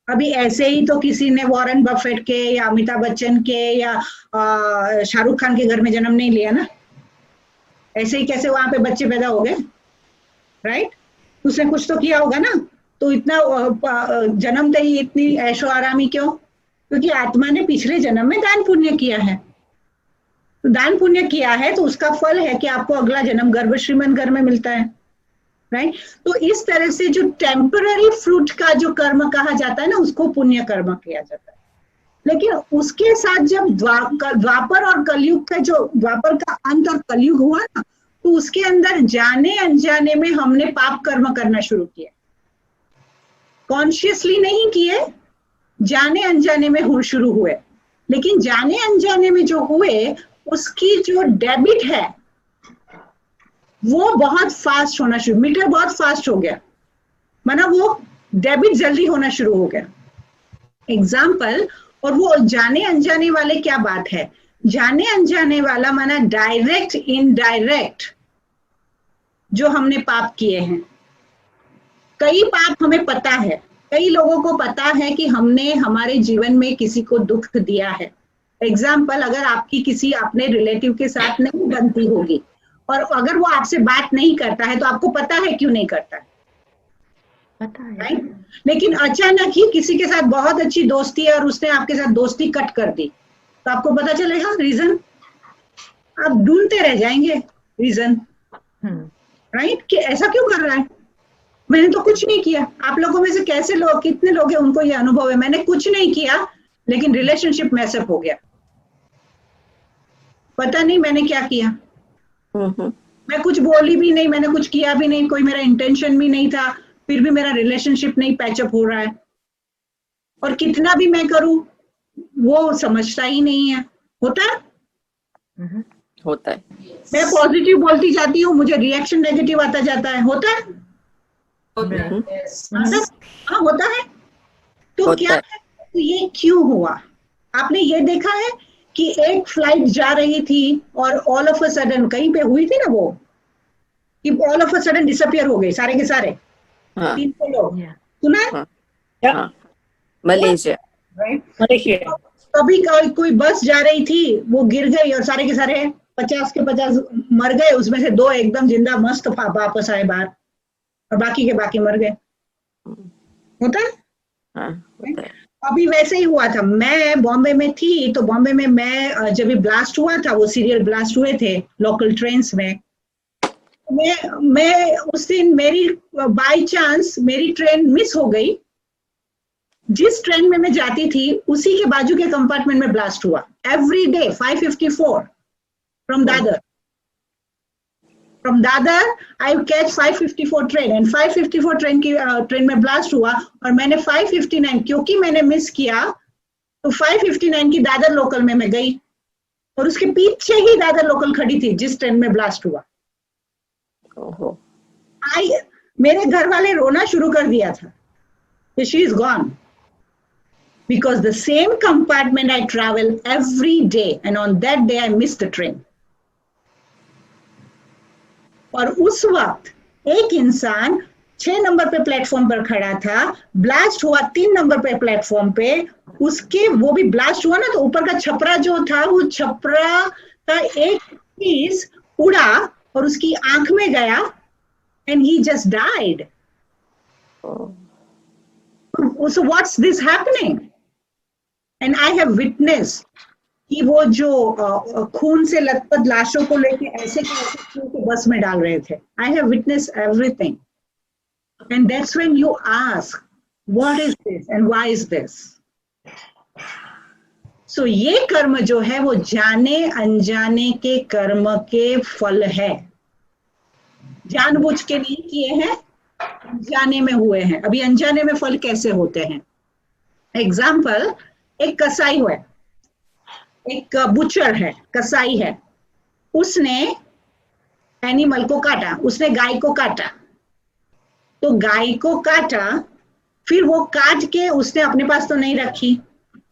अभी ऐसे ही तो किसी ने वॉरेन बफेट के या अमिताभ बच्चन के या शाहरुख खान के घर में जन्म नहीं लिया ना। ऐसे ही कैसे वहां पे बच्चे पैदा हो गए, राइट? उसने कुछ तो किया होगा ना। तो इतना जन्मते ही इतनी ऐशो आरामी क्यों? क्योंकि आत्मा ने पिछले जन्म में दान पुण्य किया है। तो दान पुण्य किया है तो उसका फल है कि आपको अगला जन्म गर्भ श्रीमंत घर में मिलता है, राइट? तो इस तरह से जो टेम्पररी फ्रूट का जो कर्म कहा जाता है ना, उसको पुण्य कर्म किया जाता है। लेकिन उसके साथ जब द्वापर और कलयुग का, जो द्वापर का अंत और कलयुग हुआ ना, तो उसके अंदर जाने अनजाने में हमने पाप कर्म करना शुरू किया। कॉन्शियसली नहीं किए, जाने अनजाने में शुरू हुए। लेकिन जाने अनजाने में जो हुए, उसकी जो डेबिट है वो बहुत फास्ट होना शुरू, मीटर बहुत फास्ट हो गया, माना वो डेबिट जल्दी होना शुरू हो गया। एग्जाम्पल, और वो जाने अनजाने वाले क्या बात है? जाने अनजाने वाला माना डायरेक्ट इनडायरेक्ट जो हमने पाप किए हैं। कई पाप हमें पता है, कई लोगों को पता है कि हमने हमारे जीवन में किसी को दुख दिया है। एग्जाम्पल, अगर आपकी किसी अपने रिलेटिव के साथ नहीं बनती होगी और अगर वो आपसे बात नहीं करता है, तो आपको पता है क्यों नहीं करता है, पता है, राइट? लेकिन अचानक ही किसी के साथ बहुत अच्छी दोस्ती है और उसने आपके साथ दोस्ती कट कर दी, तो आपको पता चलेगा रीजन, आप ढूंढते रह जाएंगे रीजन, राइट? कि ऐसा क्यों कर रहा है, मैंने तो कुछ नहीं किया। आप लोगों में से कैसे लोग, कितने लोग हैं उनको ये अनुभव है, मैंने कुछ नहीं किया लेकिन रिलेशनशिप मैसअप हो गया, पता नहीं मैंने क्या किया, मैं कुछ बोली भी नहीं, मैंने कुछ किया भी नहीं, कोई मेरा इंटेंशन भी नहीं था, फिर भी मेरा रिलेशनशिप नहीं पैचअप हो रहा है, और कितना भी मैं करूं वो समझता ही नहीं है। होता है? होता है। मैं पॉजिटिव बोलती जाती हूँ, मुझे रिएक्शन नेगेटिव आता जाता है। होता है? हाँ, होता है। तो क्या है? तो ये क्यों हुआ? आपने ये देखा है कि एक फ्लाइट जा रही थी और ऑल ऑफ अ सडन, कहीं पे हुई थी ना वो, कि all of a sudden disappear हो गए सारे के सारे, 300 लोग, सुना है? Malaysia, right? कभी कोई बस जा रही थी, वो गिर गई और सारे के सारे 50 के 50 मर गए, उसमें से 2 एकदम जिंदा मस्त वापस आए बाहर और बाकी के बाकी मर गए। होता है? होता है। अभी वैसे ही हुआ था। मैं बॉम्बे में थी, तो बॉम्बे में मैं जब ब्लास्ट हुआ था, वो सीरियल ब्लास्ट हुए थे लोकल ट्रेन्स में, मैं उस दिन मेरी बाय चांस मेरी ट्रेन मिस हो गई। जिस ट्रेन में मैं जाती थी उसी के बाजू के कंपार्टमेंट में ब्लास्ट हुआ। Every day 554 from Dadar. From Dadar, I catch 554 train, and 554 train में ब्लास्ट हुआ और मैंने 559, क्योंकि मैंने मिस किया तो 559 की दादर लोकल में मैं गई और उसके पीछे ही दादर लोकल खड़ी थी जिस ट्रेन में ब्लास्ट हुआ। मेरे घर वाले रोना शुरू कर दिया था कि she is gone because the same compartment I travel every day and on that day I missed the train. और उस वक्त एक इंसान 6 नंबर पे प्लेटफॉर्म पर खड़ा था, ब्लास्ट हुआ 3 नंबर पे प्लेटफॉर्म पे, उसके वो भी ब्लास्ट हुआ ना, तो ऊपर का छपरा जो था, वो छपरा का एक पीस उड़ा और उसकी आंख में गया and he just died. So what's this happening? And I have witnessed कि वो जो खून से लथपथ लाशों को लेके ऐसे के ऐसे क्यों के बस में डाल रहे थे. I have witness everything. And that's when you ask what is this and why is this. So ये कर्म जो है वो जाने अनजाने के कर्म के फल है. जानबूझ के नहीं किए हैं, अनजाने में हुए हैं. अभी अनजाने में फल कैसे होते हैं? एग्जाम्पल, एक कसाई है, एक बुचर है, कसाई है. उसने एनिमल को काटा, उसने गाय को काटा. तो गाय को काटा, फिर वो काट के उसने अपने पास तो नहीं रखी,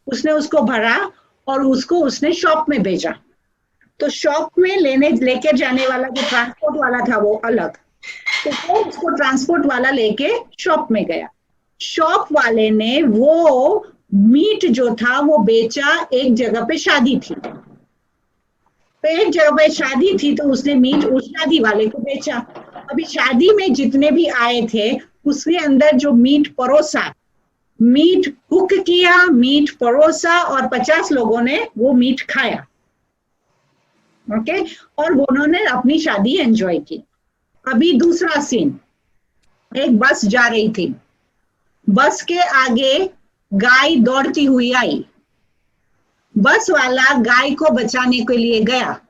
उसने उसको भरा और उसको उसने शॉप में भेजा. तो शॉप में लेके जाने वाला जो ट्रांसपोर्ट वाला था वो अलग. तो वो उसको ट्रांसपोर्ट वाला लेके शॉप में गया. शॉप वाले ने वो मीट जो था वो बेचा. एक जगह पे शादी थी, तो एक जगह पे शादी थी, तो उसने मीट उस शादी वाले को बेचा. अभी शादी में जितने भी आए थे उसके अंदर जो मीट परोसा, मीट कुक किया, मीट परोसा और 50 लोगों ने वो मीट खाया. ओके, और उन्होंने अपनी शादी एंजॉय की. अभी दूसरा सीन, एक बस जा रही थी, बस के आगे गाय दौड़ती हुई आई. बस वाला गाय को बचाने के लिए गया,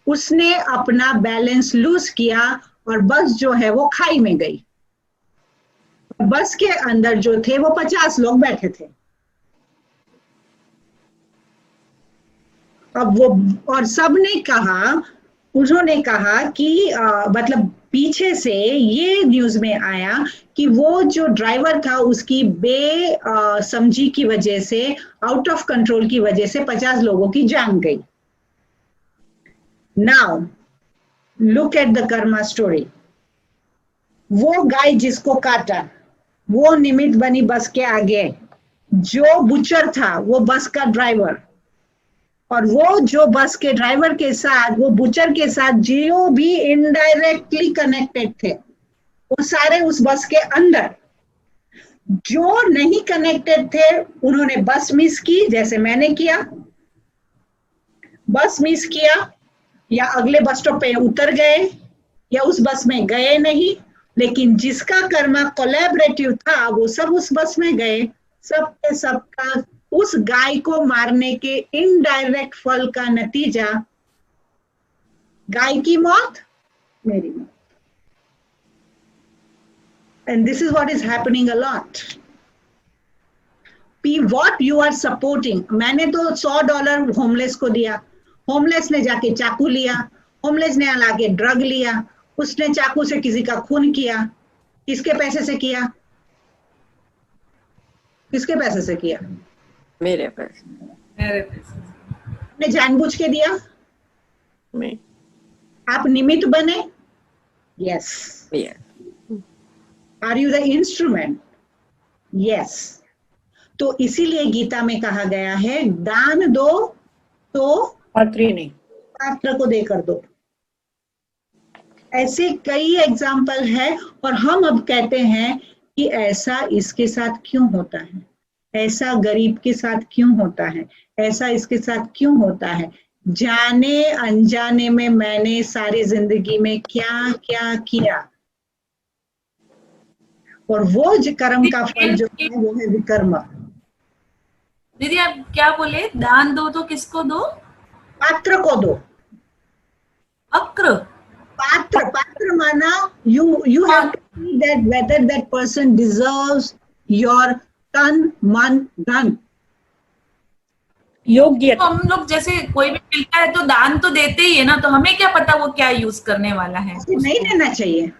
उसने अपना बैलेंस लूज किया और बस जो है वो खाई में गई. बस के अंदर जो थे वो 50 लोग बैठे थे. अब वो और सबने कहा, उन्होंने कहा कि मतलब पीछे से ये न्यूज में आया कि वो जो ड्राइवर था उसकी समझी की वजह से, आउट ऑफ कंट्रोल की वजह से 50 लोगों की जान गई. Now look at the Karma story. वो गाय जिसको काटा वो निमित्त बनी बस के आगे. जो बुचर था वो बस का ड्राइवर, और वो जो बस के ड्राइवर के साथ, वो बुचर के साथ जो भी इनडायरेक्टली कनेक्टेड थे वो सारे उस बस के अंदर. जो नहीं कनेक्टेड थे उन्होंने बस मिस की, जैसे मैंने किया. बस मिस किया या अगले बस स्टॉप पे उतर गए या उस बस में गए नहीं. लेकिन जिसका कर्मा कोलैबोरेटिव था वो सब उस बस में गए. सबके सबका उस गाय को मारने के इनडायरेक्ट फल का नतीजा, गाय की मौत, मेरी मौत. And this is what is happening a lot. What you are supporting. मैंने तो $100 होमलेस को दिया, होमलेस ने जाके चाकू लिया, होमलेस ने लाके ड्रग लिया, उसने चाकू से किसी का खून किया. किसके पैसे से किया? किसके पैसे से किया? मेरे पैसे. ने जानबूझ के दिया? मैं. आप निमित्त बने? Yes. Are you the instrument? Yes. तो इसीलिए गीता में कहा गया है, दान दो तो पात्र को देकर दो. ऐसे कई एग्जाम्पल है. और हम अब कहते हैं कि ऐसा इसके साथ क्यों होता है, ऐसा गरीब के साथ क्यों होता है, ऐसा इसके साथ क्यों होता है. जाने अनजाने में मैंने सारी जिंदगी में क्या क्या किया, और वो जो कर्म का फल जो है वो है विकर्म. दीदी आप क्या बोले? दान दो तो किसको दो? पात्र को दो. अक्र. पात्र, पात्र माना you have to see that whether that person deserves your तन मन धन. योग्य. तो हम लोग जैसे कोई भी मिलता है तो दान तो देते ही है ना, तो हमें क्या पता वो क्या यूज करने वाला है. नहीं देना चाहिए.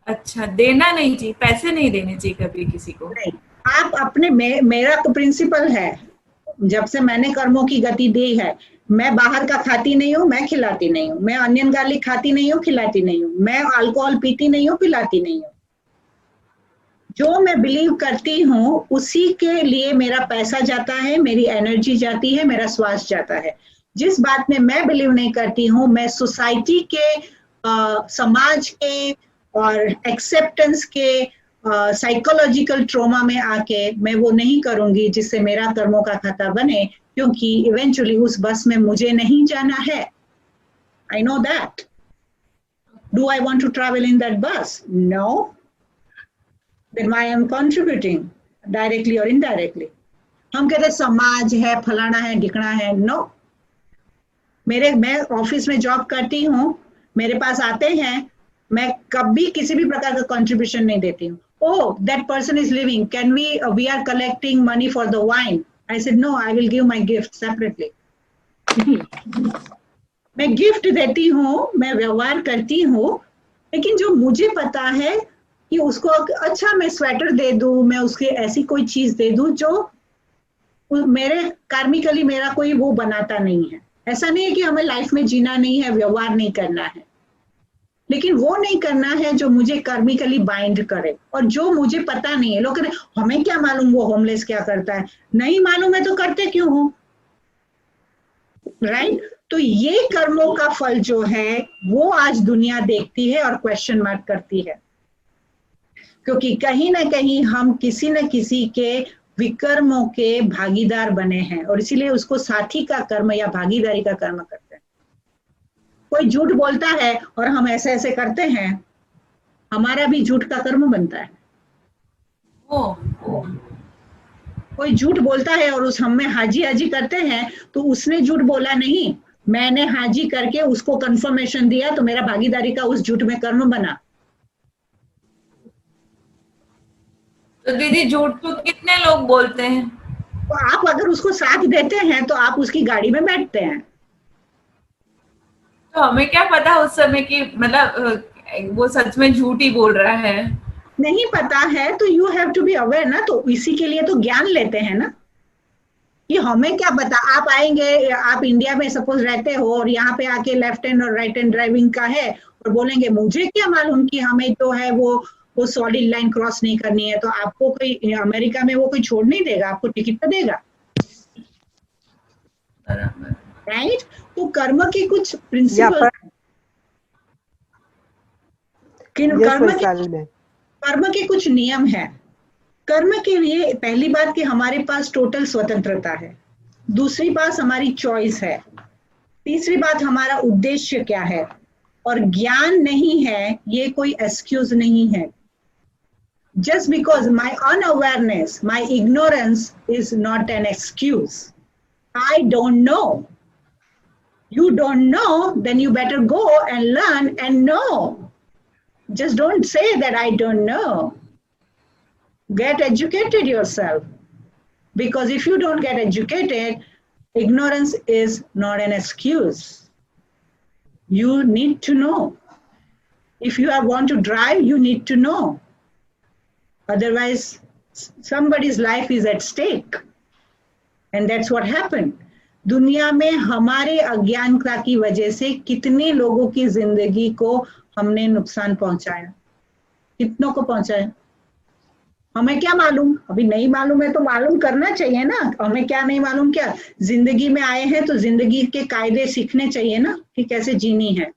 अच्छा, देना नहीं चाहिए, पैसे नहीं देने चाहिए कभी किसी को. नहीं, आप अपने मेरा तो प्रिंसिपल है, जब से मैंने कर्मों की गति दी है, मैं बाहर का खाती नहीं हूँ, मैं खिलाती नहीं हूँ. मैं अनियन गार्लिक खाती नहीं हूँ, खिलाती नहीं हूँ. मैं अल्कोहल पीती नहीं हूँ, पिलाती नहीं हूँ. जो मैं बिलीव करती हूँ उसी के लिए मेरा पैसा जाता है, मेरी एनर्जी जाती है, मेरा स्वास्थ्य जाता है. जिस बात में मैं बिलीव नहीं करती हूँ, मैं सोसाइटी के, समाज के और एक्सेप्टेंस के साइकोलॉजिकल ट्रॉमा में आके मैं वो नहीं करूंगी जिससे मेरा कर्मों का खाता बने, क्योंकि इवेंचुअली उस बस में मुझे नहीं जाना है. I know that. Do I want to travel in that bus? No. Then why I'm contributing directly or indirectly? हम कहते समाज है, फलाना है, ढिकना है. No. मैं ऑफिस में जॉब करती हूँ, मेरे पास आते हैं, मैं कभी किसी भी प्रकार का कंट्रीब्यूशन नहीं देती हूँ. Oh, that person is leaving. Can we are collecting money for the wine. I said, no, I will give my gift separately. मैं गिफ्ट देती हूँ, मैं व्यवहार करती हूँ, लेकिन जो मुझे पता है कि उसको अच्छा मैं स्वेटर दे दूँ, मैं उसके ऐसी कोई चीज दे दूँ जो मेरे कार्मिकली मेरा कोई वो बनाता नहीं है. ऐसा नहीं है कि हमें लाइफ में जीना नहीं है, व्यवहार नहीं करना है, लेकिन वो नहीं करना है जो मुझे कार्मिकली बाइंड करे. और जो मुझे पता नहीं है, लोग कहते हैं हमें क्या मालूम वो होमलेस क्या करता है. नहीं मालूम है तो करते क्यों हो, राइट? तो ये कर्मों का फल जो है वो आज दुनिया देखती है और क्वेश्चन मार्क करती है, क्योंकि कहीं ना कहीं हम किसी न किसी के विकर्मों के भागीदार बने हैं, और इसीलिए उसको साथी का कर्म या भागीदारी का कर्म करते हैं. कोई झूठ बोलता है और हम ऐसे ऐसे करते हैं, हमारा भी झूठ का कर्म बनता है. कोई झूठ बोलता है और उस हम में हाजी हाजी करते हैं, तो उसने झूठ बोला नहीं, मैंने हाजी करके उसको कंफर्मेशन दिया, तो मेरा भागीदारी का उस झूठ में कर्म बना. तो दीदी झूठ तो कितने लोग बोलते हैं? तो आप अगर उसको साथ देते हैं तो आप उसकी गाड़ी में बैठते हैं. तो हमें क्या पता उस समय कि मतलब वो सच में झूठ ही बोल रहा है? नहीं पता है तो you have to be aware ना. तो इसी के लिए तो ज्ञान लेते हैं ना, कि हमें क्या पता. आप आएंगे, आप इंडिया में सपोज रहते हो और यहाँ पे आके लेफ्ट हैंड और राइट हैंड ड्राइविंग का है, और बोलेंगे मुझे क्या मालूम कि हमें जो है वो सॉलिड लाइन क्रॉस नहीं करनी है. तो आपको कोई अमेरिका में वो कोई छोड़ नहीं देगा, आपको टिकट तो देगा, राइट? तो कर्म के कुछ प्रिंसिपल, कर्म के कुछ नियम है. कर्म के लिए पहली बात कि हमारे पास टोटल स्वतंत्रता है, दूसरी बात हमारी चॉइस है, तीसरी बात हमारा उद्देश्य क्या है, और ज्ञान नहीं है ये कोई एक्सक्यूज नहीं है. Just because my unawareness, my ignorance is not an excuse. I don't know. You don't know, then you better go and learn and know. Just don't say that I don't know. Get educated yourself. Because if you don't get educated, ignorance is not an excuse. You need to know. If you want to drive, you need to know. Otherwise, somebody's life is at stake. And that's what happened. दुनिया में हमारे अज्ञानता की वजह से कितने लोगों की जिंदगी को हमने नुकसान पहुंचाया, कितनों को पहुंचाया. हमें क्या मालूम, अभी नहीं मालूम है तो मालूम करना चाहिए ना. हमें क्या नहीं मालूम, क्या जिंदगी में आए हैं तो जिंदगी के कायदे सीखने चाहिए ना, कि कैसे जीनी है,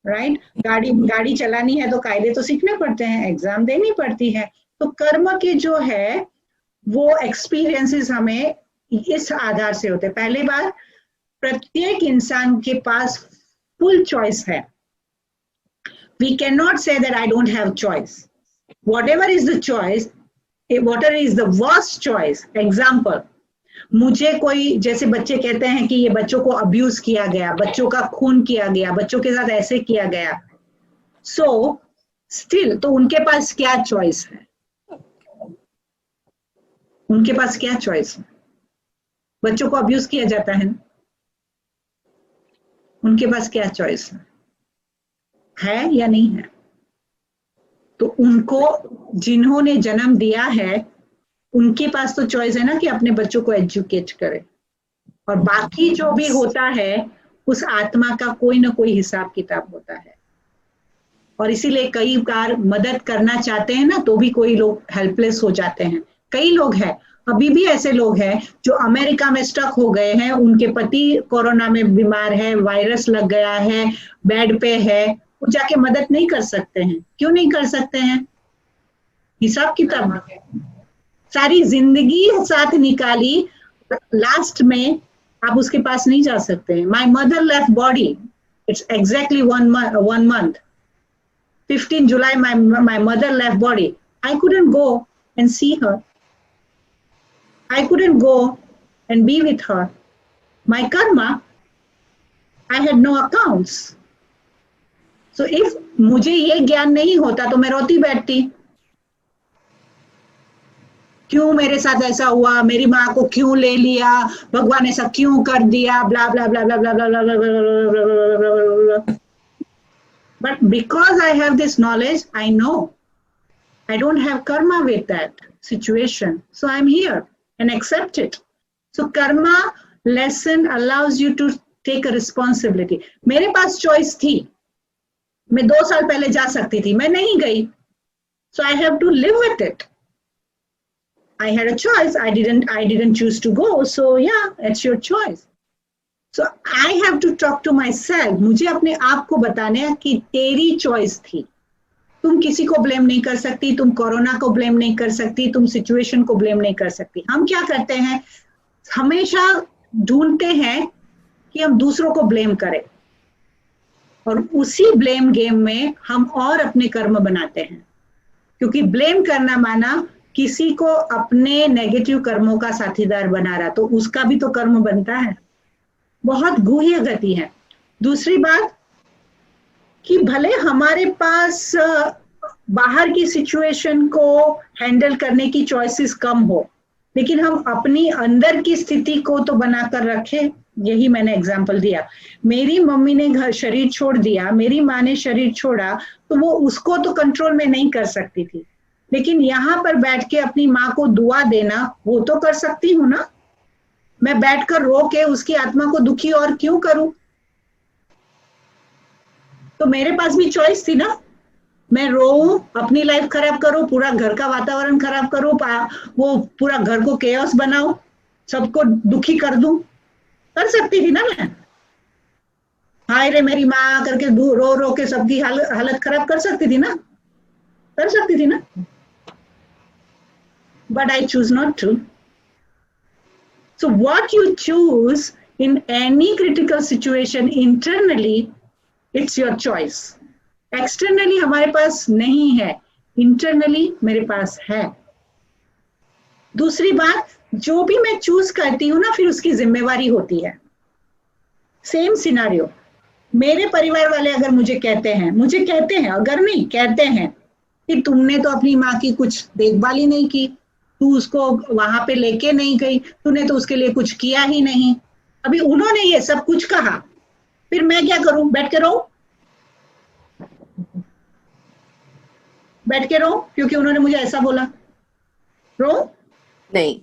राइट? गाड़ी चलानी है तो कायदे तो सीखने पड़ते हैं, एग्जाम देनी पड़ती है. तो कर्म के जो है वो एक्सपीरियंसेस हमें इस आधार से होते हैं. पहली बार, प्रत्येक इंसान के पास फुल चॉइस है. We can not say that I don't have choice. Whatever is the choice, whatever is the worst choice. Example, मुझे कोई, जैसे बच्चे कहते हैं कि ये बच्चों को अब्यूज किया गया, बच्चों का खून किया गया, बच्चों के साथ ऐसे किया गया. So still, तो उनके पास क्या चॉइस है? उनके पास क्या चॉइस है? बच्चों को अब्यूज किया जाता है, उनके पास क्या चॉइस है या नहीं है? तो उनको, जिन्होंने जन्म दिया है, उनके पास तो चॉइस है ना कि अपने बच्चों को एजुकेट करें. और बाकी जो भी होता है उस आत्मा का कोई ना कोई हिसाब किताब होता है. और इसीलिए कई बार मदद करना चाहते हैं ना तो भी कोई लोग हेल्पलेस हो जाते हैं. कई लोग हैं, अभी भी ऐसे लोग हैं जो अमेरिका में स्टक हो गए हैं, उनके पति कोरोना में बीमार है, वायरस लग गया है, बेड पे है, वो जाके मदद नहीं कर सकते हैं. क्यों नहीं कर सकते हैं? हिसाब किताब सारी जिंदगी साथ निकाली, लास्ट में आप उसके पास नहीं जा सकते। My mother left body, it's exactly 1 month. 15 July my mother left body. I couldn't go and see her. I couldn't go and be with her. My karma, I had no accounts. So if मुझे ये ज्ञान नहीं होता तो मैं रोती बैठती, क्यों मेरे साथ ऐसा हुआ, मेरी माँ को क्यों ले लिया, भगवान ऐसा क्यों कर दिया, ब्ला ब्ला ब्ला ब्ला ब्ला ब्ला ब्ला ब्ला। But because I have this knowledge, I know I don't have karma with that situation. So I'm here and accept it. So karma lesson allows you to take a responsibility. मेरे पास choice थी, मैं 2 साल पहले जा सकती थी, मैं नहीं गई. So I have to live with it. I had a choice. I didn't choose to go. So yeah, it's your choice. So I have to talk to myself. मुझे अपने आप को बताना है कि तेरी चॉइस थी. तुम किसी को ब्लेम नहीं कर सकती, तुम कोरोना को ब्लेम नहीं कर सकती, तुम सिचुएशन को ब्लेम नहीं कर सकती. हम क्या करते हैं, हमेशा ढूंढते हैं कि हम दूसरों को ब्लेम करें, और उसी ब्लेम गेम में हम और अपने कर्म बनाते हैं. क्योंकि ब्लेम करना माना किसी को अपने नेगेटिव कर्मों का साथीदार बना रहा, तो उसका भी तो कर्म बनता है. बहुत गूढ़ गति है. दूसरी बात कि भले हमारे पास बाहर की सिचुएशन को हैंडल करने की चॉइसेस कम हो, लेकिन हम अपनी अंदर की स्थिति को तो बनाकर रखें. यही मैंने एग्जांपल दिया. मेरी मम्मी ने घर शरीर छोड़ दिया, मेरी माँ ने शरीर छोड़ा, तो वो उसको तो कंट्रोल में नहीं कर सकती थी, लेकिन यहाँ पर बैठ के अपनी माँ को दुआ देना वो तो कर सकती हूँ ना. मैं बैठकर रो के उसकी आत्मा को दुखी और क्यों करूं. तो मेरे पास भी चॉइस थी ना. मैं रोऊं, अपनी लाइफ खराब करूं, पूरा घर का वातावरण खराब करूं, वो पूरा घर को केओस बनाऊं, सबको दुखी कर दूं. कर सकती थी ना मैं. हाय रे मेरी माँ करके रो रो के सबकी हालत खराब कर सकती थी ना. कर सकती थी ना. But I choose not to. So what you choose in any critical situation internally, it's your choice. Externally हमारे पास नहीं है, internally मेरे पास है. दूसरी बात, जो भी मैं चूज करती हूँ ना, फिर उसकी जिम्मेवारी होती है. सेम सिनारियो, मेरे परिवार वाले अगर मुझे कहते हैं, अगर नहीं कहते हैं कि तुमने तो अपनी माँ की कुछ देखभाल ही नहीं की, तू उसको वहां पे लेके नहीं गई, तूने तो उसके लिए कुछ किया ही नहीं. अभी उन्होंने ये सब कुछ कहा, फिर मैं क्या करूं, बैठ के रहूं क्योंकि उन्होंने मुझे ऐसा बोला. रो नहीं,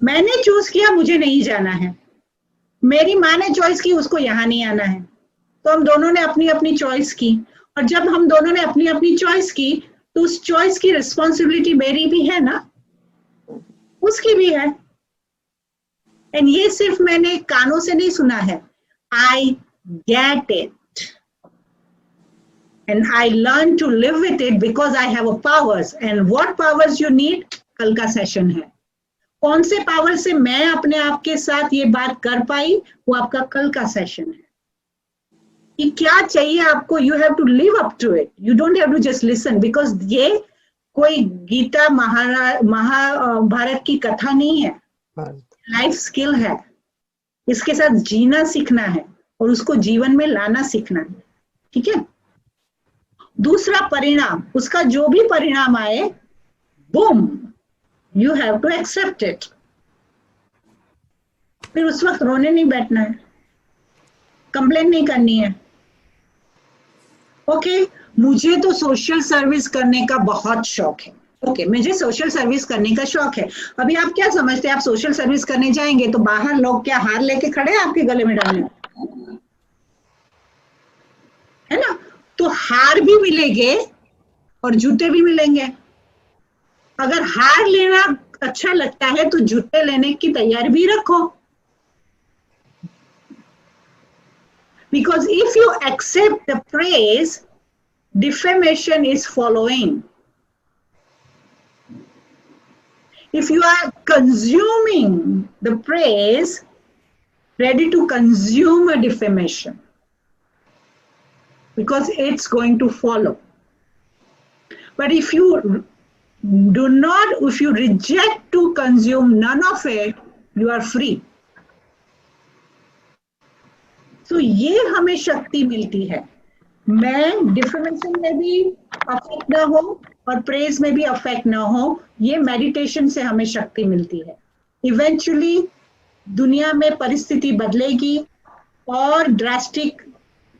मैंने चूज किया, मुझे नहीं जाना है. मेरी माँ ने चॉइस की, उसको यहाँ नहीं आना है. तो हम दोनों ने अपनी अपनी चॉइस की, और जब हम दोनों ने अपनी अपनी चॉइस की, तो उस चॉइस की रिस्पॉन्सिबिलिटी मेरी भी है ना, उसकी भी है. एंड ये सिर्फ मैंने कानों से नहीं सुना है. I get it and I learn to live with it because I have a powers. And what powers you need, कल का सेशन है. कौन से पावर से मैं अपने आप के साथ ये बात कर पाई, वो आपका कल का सेशन है. कि क्या चाहिए आपको, you have to live up to it. You don't have to just listen, because ये कोई गीता महाभारत की कथा नहीं है. लाइफ स्किल है. इसके साथ जीना सीखना है और उसको जीवन में लाना सीखना है. ठीक है. दूसरा परिणाम, उसका जो भी परिणाम आए, boom, you have to accept it. फिर उस वक्त रोने नहीं बैठना है, कंप्लेन नहीं करनी है. ओके, मुझे तो सोशल सर्विस करने का बहुत शौक है. ओके, मुझे सोशल सर्विस करने का शौक है. अभी आप क्या समझते हैं, आप सोशल सर्विस करने जाएंगे तो बाहर लोग क्या हार लेके खड़े हैं आपके गले में डालने, है ना. तो हार भी मिलेंगे और जूते भी मिलेंगे. अगर हार लेना अच्छा लगता है तो जूते लेने की तैयारी भी रखो. Because if you accept the praise, defamation is following. If you are consuming the praise, ready to consume a defamation, because it's going to follow. But if you reject to consume none of it, you are free. So ये हमें शक्ति मिलती है. मैं defamation में भी affect ना हो और प्रेज में भी अफेक्ट ना हो, ये मेडिटेशन से हमें शक्ति मिलती है. इवेंचुअली दुनिया में परिस्थिति बदलेगी और ड्रास्टिक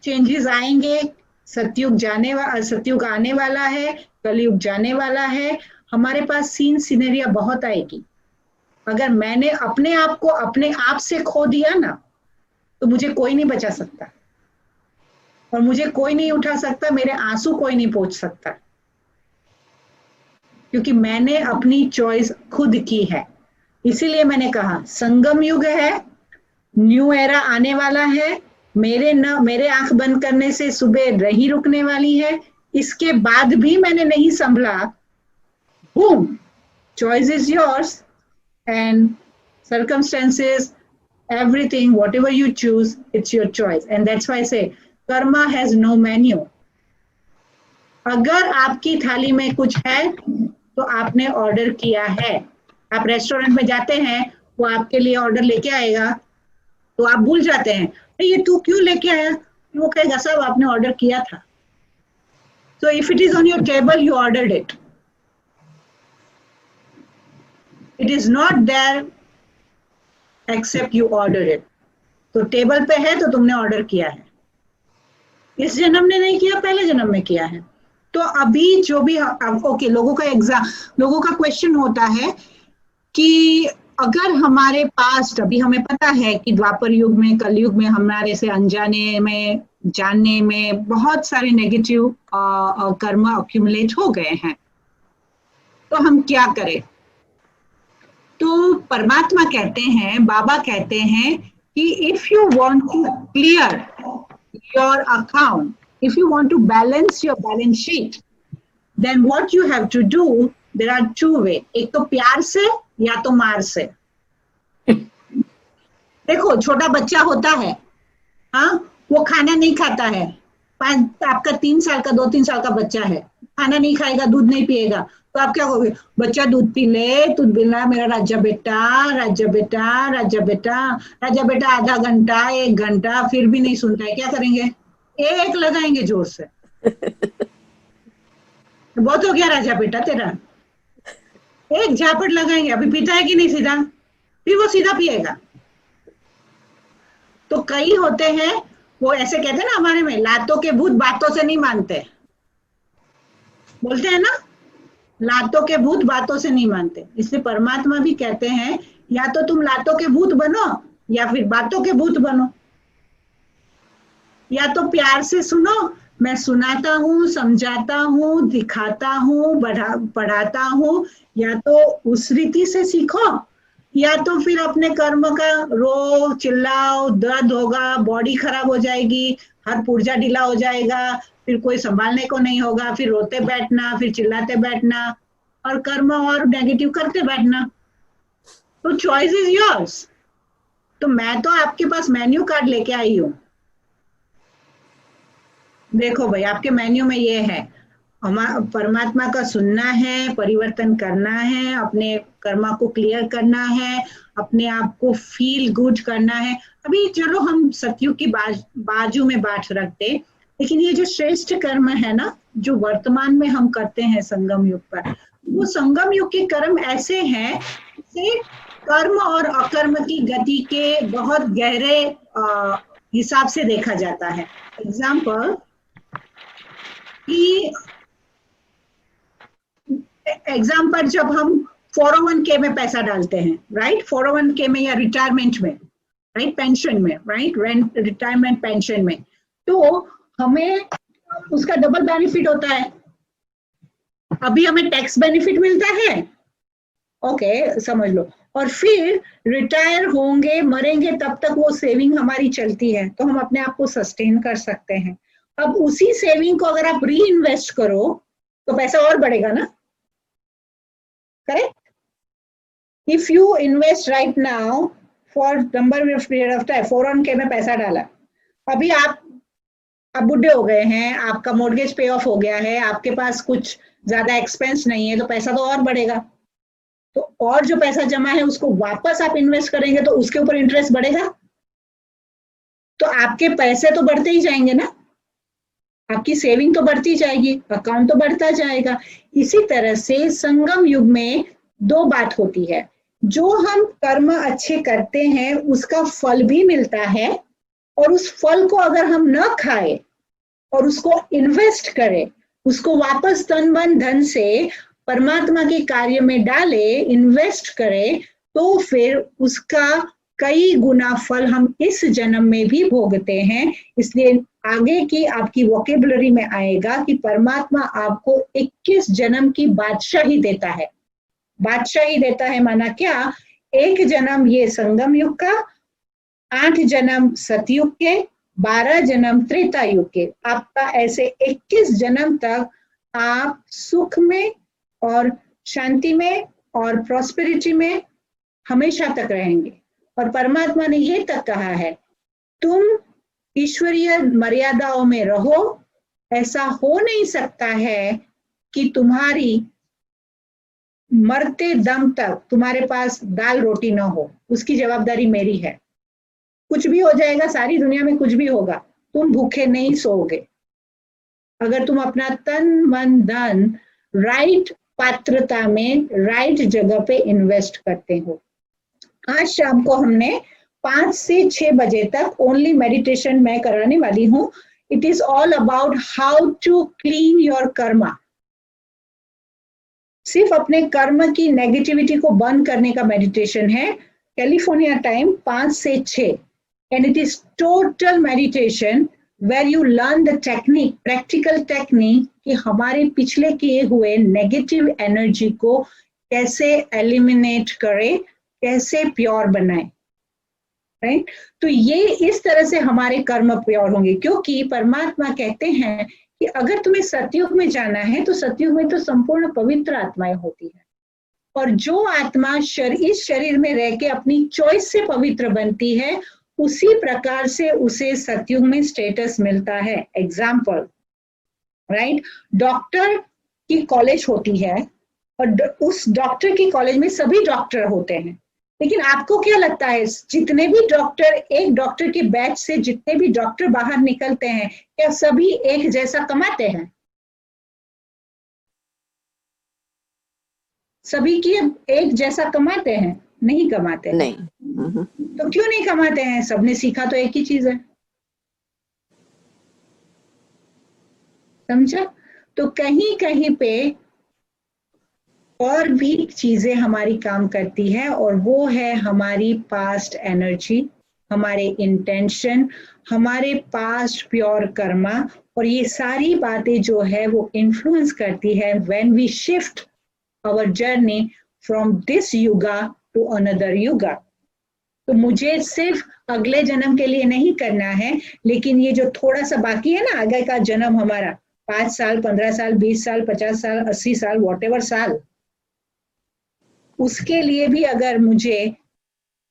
चेंजेस आएंगे. सतयुग आने वाला है, कलयुग जाने वाला है. हमारे पास सीनेरिया बहुत आएगी. अगर मैंने अपने आप को अपने आप से खो दिया ना, तो मुझे कोई नहीं बचा सकता और मुझे कोई नहीं उठा सकता, मेरे आंसू कोई नहीं पोंछ सकता, क्योंकि मैंने अपनी चॉइस खुद की है. इसीलिए मैंने कहा संगम युग है, न्यू एरा आने वाला है. मेरे आंख बंद करने से सुबह नहीं रुकने वाली है. इसके बाद भी मैंने नहीं संभला. Boom, choice is yours and circumstances, everything, whatever you choose, it's your choice. And that's why I say karma has no menu. अगर आपकी थाली में कुछ है तो आपने ऑर्डर किया है. आप रेस्टोरेंट में जाते हैं, वो आपके लिए ऑर्डर लेके आएगा, तो आप भूल जाते हैं ये तू क्यों लेके आया. वो कहेगा साहब आपने ऑर्डर किया था. So if it is on your table, you ordered it. It is not there except you ordered it. तो टेबल पे है तो तुमने ऑर्डर किया है. इस जन्म ने नहीं किया, पहले जन्म में किया है. तो अभी जो भी ओके, लोगों का क्वेश्चन होता है कि अगर हमारे पास्ट, अभी हमें पता है कि द्वापर युग में, कलयुग में हमारे से अनजाने में, जानने में बहुत सारे नेगेटिव कर्म अक्यूमुलेट हो गए हैं, तो हम क्या करें. तो परमात्मा कहते हैं, बाबा कहते हैं कि if you want to clear your account, if you want to balance your balance sheet, then what you have to do, there are two way. एक तो प्यार से या तो मार से. देखो छोटा बच्चा होता है, हाँ, वो खाना नहीं खाता है. आपका 3 साल का 2-3 साल का बच्चा है, खाना नहीं खाएगा, दूध नहीं पिएगा, तो आप क्या कहोगे, बच्चा दूध पी ले, दूध पीना मेरा राजा बेटा, राजा बेटा, राजा बेटा. राजा बेटा आधा घंटा 1 घंटा फिर भी नहीं सुनता है, क्या करेंगे, एक लगाएंगे जोर से. बहुत हो गया राजा बेटा तेरा, एक झापट लगाएंगे. अभी पीता है कि नहीं सीधा, फिर वो सीधा पिएगा. तो कई होते हैं वो ऐसे कहते हैं ना हमारे में, लातों के भूत बातों से नहीं मानते, बोलते हैं ना, लातों के भूत बातों से नहीं मानते. इसलिए परमात्मा भी कहते हैं या तो तुम लातों के भूत बनो या फिर बातों के भूत बनो. या तो प्यार से सुनो, मैं सुनाता हूँ, समझाता हूँ, दिखाता हूँ, पढ़ाता हूँ, या तो उस रीति से सीखो, या तो फिर अपने कर्म का रो, चिल्लाओ, दर्द होगा, बॉडी खराब हो जाएगी, हर पुर्जा ढीला हो जाएगा, फिर कोई संभालने को नहीं होगा, फिर रोते बैठना, फिर चिल्लाते बैठना और कर्म और नेगेटिव करते बैठना. तो चॉइस इज योर्स. तो मैं तो आपके पास मेन्यू कार्ड लेके आई हूँ. देखो भाई, आपके मेन्यू में ये है, परमात्मा का सुनना है, परिवर्तन करना है, अपने कर्मा को क्लियर करना है, अपने आप को फील गुड करना है. अभी चलो हम सतयुग की बाजू में बात रखते, लेकिन ये जो श्रेष्ठ कर्म है ना, जो वर्तमान में हम करते हैं संगम युग पर, वो संगम युग के कर्म ऐसे हैं कि कर्म और अकर्म की गति के बहुत गहरे हिसाब से देखा जाता है. एग्जाम्पल जब हम 401k में पैसा डालते हैं, राइट, 401k में या रिटायरमेंट में, राइट, पेंशन में, राइट, रिटायरमेंट पेंशन में, तो हमें उसका डबल बेनिफिट होता है. अभी हमें टैक्स बेनिफिट मिलता है, ओके, समझ लो, और फिर रिटायर होंगे, मरेंगे, तब तक वो सेविंग हमारी चलती है, तो हम अपने आप को सस्टेन कर सकते हैं. अब उसी सेविंग को अगर आप री इन्वेस्ट करो तो पैसा और बढ़ेगा ना, correct. If you invest right now for number of period of time, 401k में पैसा डाला, अभी आप बुढ़े हो गए हैं, आपका मॉर्गेज पे ऑफ हो गया है, आपके पास कुछ ज्यादा एक्सपेंस नहीं है, तो पैसा तो और बढ़ेगा। तो और जो पैसा जमा है उसको वापस आप इन्वेस्ट करेंगे तो उसके ऊपर इंटरेस्ट बढ़ेगा, तो आपके पैसे तो बढ़ते ही जाएंगे ना, आपकी सेविंग तो बढ़ती जाएगी, अकाउंट तो बढ़ता जाएगा। इसी तरह से संगम युग में दो बात होती है, जो हम कर्म अच्छे करते हैं उसका फल भी मिलता है, और उस फल को अगर हम न खाए और उसको इन्वेस्ट करें, उसको वापस तन मन धन से परमात्मा के कार्य में डाले, इन्वेस्ट करें, तो फिर उसका कई गुना फल हम इस जन्म में भी भोगते हैं। इसलिए आगे की आपकी वोकेबुलरी में आएगा कि परमात्मा आपको 21 जन्म की बादशाही देता है। बादशाही देता है माना क्या, एक जन्म ये संगम युग का, 8 जन्म सतयुग के, 12 जन्म त्रेता युग के। आपका ऐसे 21 जन्म तक आप सुख में और शांति में और प्रॉस्पेरिटी में हमेशा तक रहेंगे। और परमात्मा ने ये तक कहा है, तुम ईश्वरीय मर्यादाओं में रहो, ऐसा हो नहीं सकता है कि तुम्हारी मरते दम तक तुम्हारे पास दाल रोटी ना हो, उसकी जवाबदारी मेरी है। कुछ भी हो जाएगा, सारी दुनिया में कुछ भी होगा, तुम भूखे नहीं सोओगे अगर तुम अपना तन मन धन राइट पात्रता में राइट जगह पे इन्वेस्ट करते हो। आज शाम को हमने 5 से 6 बजे तक ओनली मेडिटेशन मैं कराने वाली हूँ। It is all about how to clean your karma. सिर्फ अपने कर्म की नेगेटिविटी को बंद करने का मेडिटेशन है। कैलिफोर्निया टाइम 5 से 6, and it is total meditation where you learn the technique, practical technique कि हमारे पिछले किए हुए नेगेटिव एनर्जी को कैसे एलिमिनेट करें, कैसे प्योर बनाए, राइट? तो ये इस तरह से हमारे कर्म प्योर होंगे, क्योंकि परमात्मा कहते हैं कि अगर तुम्हें सतयुग में जाना है तो सतयुग में तो संपूर्ण पवित्र आत्माएं होती है, और जो आत्मा इस शरीर में रह के अपनी चॉइस से पवित्र बनती है, उसी प्रकार से उसे सतयुग में स्टेटस मिलता है। Example, right? डॉक्टर की कॉलेज होती है और उस डॉक्टर की कॉलेज में सभी डॉक्टर होते हैं, लेकिन आपको क्या लगता है जितने भी डॉक्टर, एक डॉक्टर के बैच से जितने भी डॉक्टर बाहर निकलते हैं, क्या सभी एक जैसा कमाते हैं? सभी की एक जैसा कमाते हैं? नहीं कमाते। नहीं। तो क्यों नहीं कमाते हैं? सबने सीखा तो एक ही चीज है, समझा? तो कहीं कहीं पे और भी चीजें हमारी काम करती है, और वो है हमारी पास्ट एनर्जी, हमारे इंटेंशन, हमारे पास्ट प्योर कर्मा, और ये सारी बातें जो है वो इन्फ्लुएंस करती है when we shift our journey from this yuga to another yuga. तो मुझे सिर्फ अगले जन्म के लिए नहीं करना है, लेकिन ये जो थोड़ा सा बाकी है ना, आगे का जन्म हमारा 5 साल, 15 साल, 20 साल, 50 साल, 80 साल, वॉटेवर साल, उसके लिए भी अगर मुझे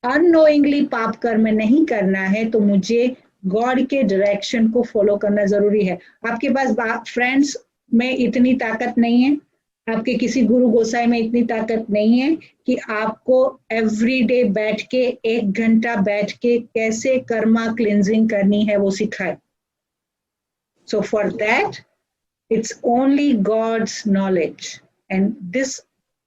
अननोइंगली पाप कर्म नहीं करना है तो मुझे गॉड के डायरेक्शन को फॉलो करना जरूरी है। आपके पास फ्रेंड्स में इतनी ताकत नहीं है, आपके किसी गुरु गोसाई में इतनी ताकत नहीं है कि आपको एवरीडे बैठ के 1 घंटा बैठ के कैसे कर्मा क्लिंजिंग करनी है वो सिखाए। So for that it's only God's knowledge, and this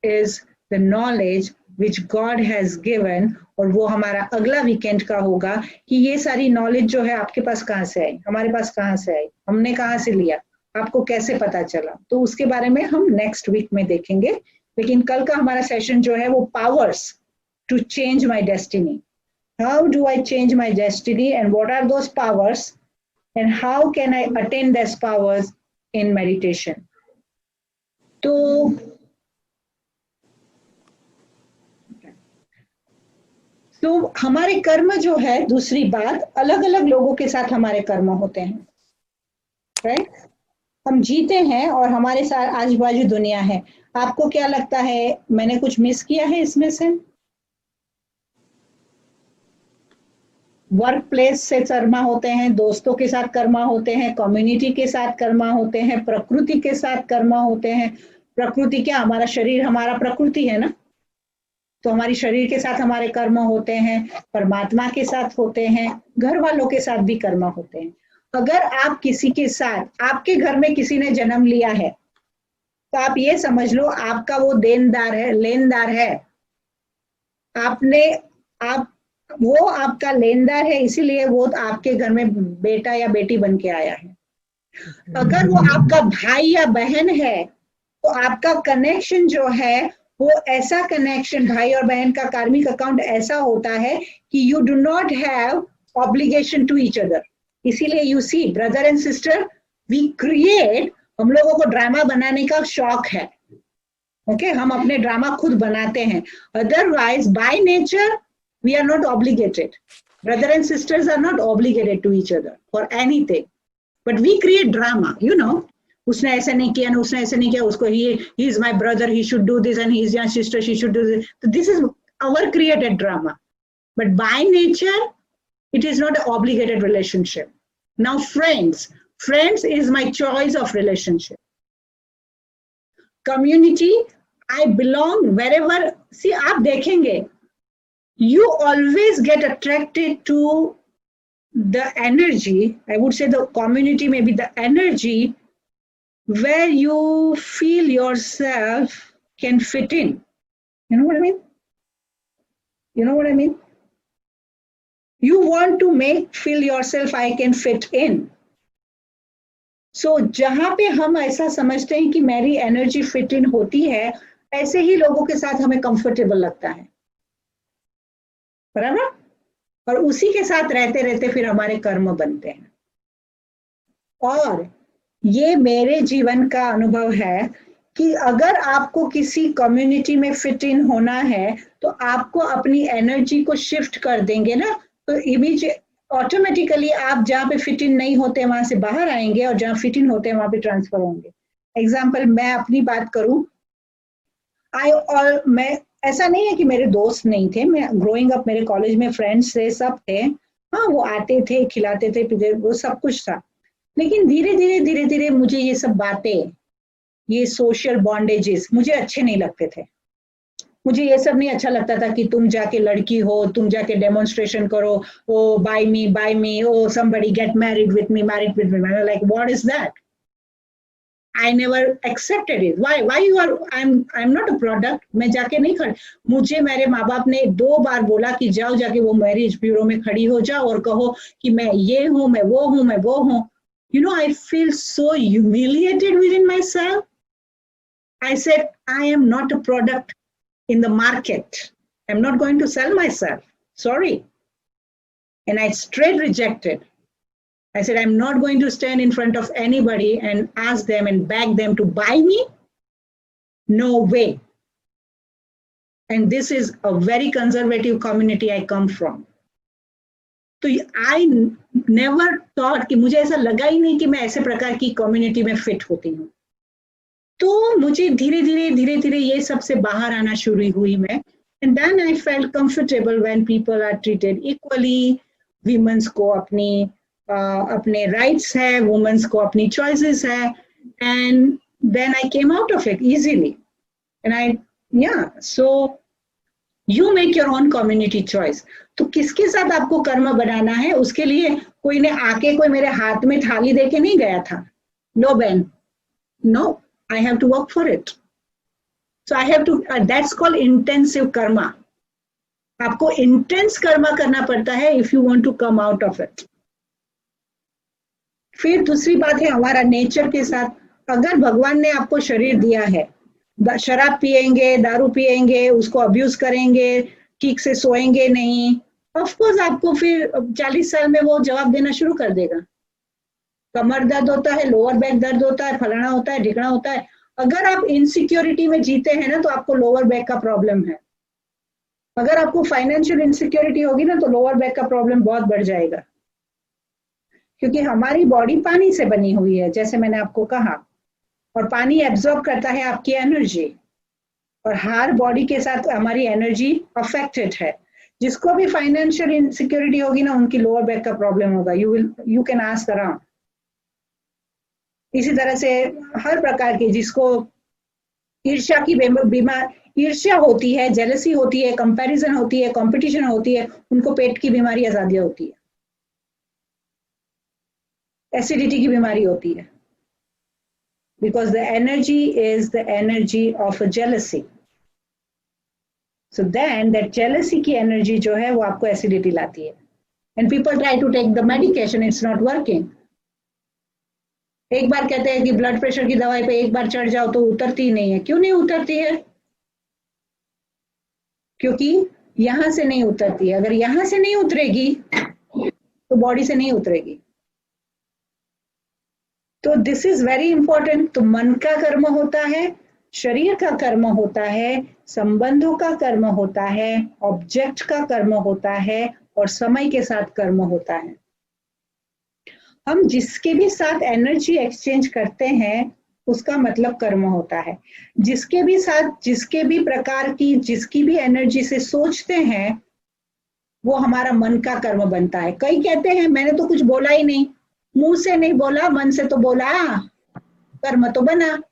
is the knowledge which God has given. और वो हमारा अगला वीकेंड का होगा कि ये सारी नॉलेज जो है आपके पास कहाँ से आई, हमारे पास कहाँ से आई, हमने कहाँ से लिया, आपको कैसे पता चला, तो उसके बारे में हम नेक्स्ट वीक में देखेंगे। लेकिन कल का हमारा सेशन जो है वो powers to change my destiny, how do I change my destiny and what are those powers and how can I attain this powers in meditation. तो हमारे कर्म जो है, दूसरी बात, अलग अलग लोगों के साथ हमारे कर्म होते हैं, राइट? हम जीते हैं और हमारे साथ आजू बाजू दुनिया है। आपको क्या लगता है, मैंने कुछ मिस किया है इसमें से? वर्क प्लेस से कर्मा होते हैं, दोस्तों के साथ कर्मा होते हैं, कम्युनिटी के साथ कर्मा होते हैं, प्रकृति के साथ कर्मा होते हैं। प्रकृति क्या, हमारा शरीर हमारा प्रकृति है ना, तो हमारी शरीर के साथ हमारे कर्म होते हैं, परमात्मा के साथ होते हैं, घर वालों के साथ भी कर्म होते हैं। अगर आप किसी के साथ, आपके घर में किसी ने जन्म लिया है तो आप ये समझ लो आपका वो देनदार है, लेनदार है। वो आपका लेनदार है, इसीलिए वो आपके घर में बेटा या बेटी बन के आया है। अगर वो आपका भाई या बहन है तो आपका कनेक्शन जो है वो ऐसा कनेक्शन, भाई और बहन का कार्मिक अकाउंट ऐसा होता है कि you do not have obligation to each other. इसीलिए you see brother and sister we create, हम लोगों को ड्रामा बनाने का शौक है। ओके, हम अपने ड्रामा खुद बनाते हैं। Otherwise by nature we are not obligated. Brother and sisters are not obligated to each other for anything, but we create drama, you know. उसने ऐसा नहीं किया ना, उसने ऐसा नहीं किया, उसको he is my brother, he should do this, and he is your sister, she should do this. So this is our created drama. But by nature, it is not an obligated relationship. Now friends is my choice of relationship. Community, I belong wherever. See, आप देखेंगे, you always get attracted to the energy. I would say the community may be the energy where you feel yourself can fit in. You know what I mean? You know what I mean? You want to feel yourself I can fit in. So जहां पे हम ऐसा समझते हैं कि मेरी energy fit in होती है, ऐसे ही लोगों के साथ हमें कंफर्टेबल लगता है, बराबर? और उसी के साथ रहते रहते फिर हमारे कर्म बनते हैं। और ये मेरे जीवन का अनुभव है कि अगर आपको किसी कम्युनिटी में फिट इन होना है तो आपको अपनी एनर्जी को शिफ्ट कर देंगे ना, तो इमीडिएट ऑटोमेटिकली आप जहाँ पे फिट इन नहीं होते वहां से बाहर आएंगे और जहाँ फिट इन होते हैं वहां पे ट्रांसफर होंगे। एग्जाम्पल मैं अपनी बात करूं, मैं ऐसा नहीं है कि मेरे दोस्त नहीं थे, मैं ग्रोइंग अप मेरे कॉलेज में फ्रेंड्स थे, सब थे, हाँ वो आते थे, खिलाते थे, पीते, वो सब कुछ था। लेकिन धीरे धीरे मुझे ये सब बातें, ये सोशल बॉन्डेजेस मुझे अच्छे नहीं लगते थे। मुझे ये सब नहीं अच्छा लगता था कि तुम जाके लड़की हो, तुम जाके डेमोन्स्ट्रेशन करो, oh by me, oh somebody get married with me, like what is that? I never accepted it. Why you are? I'm not a product. मैं जाके नहीं खड़ी। मुझे मेरे माँ बाप ने 2 बार बोला कि जाओ जाके वो मैरिज ब्यूरो में खड़ी हो जाओ और कहो कि मैं ये हूँ, मैं वो हूँ, मैं वो हूँ। You know, I feel so humiliated within myself. I said, I am not a product in the market. I'm not going to sell myself. Sorry. And I straight rejected. I said, I'm not going to stand in front of anybody and ask them and beg them to buy me. No way. And this is a very conservative community I come from. तो I never thought कि मुझे ऐसा लगा ही नहीं कि मैं ऐसे प्रकार की कम्युनिटी में फिट होती हूँ। तो मुझे धीरे धीरे ये सब से बाहर आना शुरू हुई मैं। And then I felt comfortable when people are treated equally. Women's को अपने rights है, women's को अपनी choices है, and then I came out of it easily. And so you make your own community choice. तो किसके साथ आपको कर्म बनाना है, उसके लिए कोई ने आके कोई मेरे हाथ में थाली देके नहीं गया था। No Ben, no, I have to work for it. So I have to, that's called intensive karma. आपको intense कर्मा करना पड़ता है if you want to come out of it. फिर दूसरी बात है हमारा नेचर के साथ। अगर भगवान ने आपको शरीर दिया है, शराब पिएंगे, दारू पिएंगे, उसको अब्यूज करेंगे, ठीक से सोएंगे नहीं, ऑफ कोर्स आपको फिर 40 साल में वो जवाब देना शुरू कर देगा। कमर दर्द होता है, लोअर बैक दर्द होता है, फलाना होता है, ढिकना होता है। अगर आप इनसिक्योरिटी में जीते हैं ना तो आपको लोअर बैक का प्रॉब्लम है। अगर आपको फाइनेंशियल इनसिक्योरिटी होगी ना तो लोअर बैक का प्रॉब्लम बहुत बढ़ जाएगा, क्योंकि हमारी बॉडी पानी से बनी हुई है, जैसे मैंने आपको कहा, और पानी एब्जॉर्ब करता है आपकी एनर्जी, और हर बॉडी के साथ हमारी एनर्जी अफेक्टेड है। जिसको भी फाइनेंशियल इनसिक्योरिटी होगी ना, उनकी लोअर बैक का प्रॉब्लम होगा. You can ask around. इसी तरह से हर प्रकार की, जिसको ईर्ष्या की ईर्ष्या होती है, जेलसी होती है, कंपैरिजन होती है, कंपटीशन होती है, उनको पेट की बीमारी आजादिया होती है, एसिडिटी की बीमारी होती है. Because the energy is the energy of a jealousy. So then that jealousy की एनर्जी जो है वो आपको एसिडिटी लाती है. And people try to take the medication, it's not working. एक बार कहते हैं कि ब्लड प्रेशर की दवाई पे एक बार चढ़ जाओ तो उतरती नहीं है. क्यों नहीं उतरती है? क्योंकि यहां से नहीं उतरती है. अगर यहां से नहीं उतरेगी तो बॉडी से नहीं उतरेगी. तो दिस इज वेरी इंपॉर्टेंट. तो मन का कर्म होता है, शरीर का कर्म होता है, संबंधों का कर्म होता है, ऑब्जेक्ट का कर्म होता है, और समय के साथ कर्म होता है. हम जिसके भी साथ एनर्जी एक्सचेंज करते हैं उसका मतलब कर्म होता है. जिसके भी साथ, जिसके भी प्रकार की, जिसकी भी एनर्जी से सोचते हैं वो हमारा मन का कर्म बनता है. कई कहते हैं मैंने तो कुछ बोला ही नहीं, मुंह से नहीं बोला, मन से तो बोला, कर्म तो बना.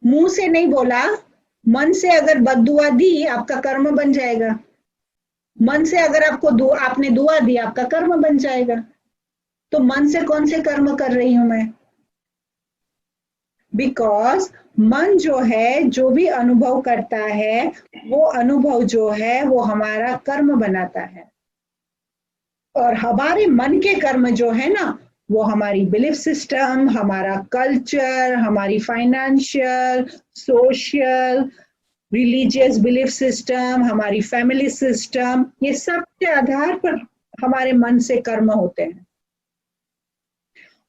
मुंह से नहीं बोला, मन से अगर बद्दुआ दी आपका कर्म बन जाएगा. मन से अगर आपने दुआ दी आपका कर्म बन जाएगा. तो मन से कौन से कर्म कर रही हूं मैं? बिकॉज मन जो है, जो भी अनुभव करता है, वो अनुभव जो है वो हमारा कर्म बनाता है. और हमारे मन के कर्म जो है ना, वो हमारी बिलीफ सिस्टम, हमारा कल्चर, हमारी financial, social, religious belief system, हमारी फैमिली सिस्टम, ये सब के आधार पर हमारे मन से कर्म होते हैं.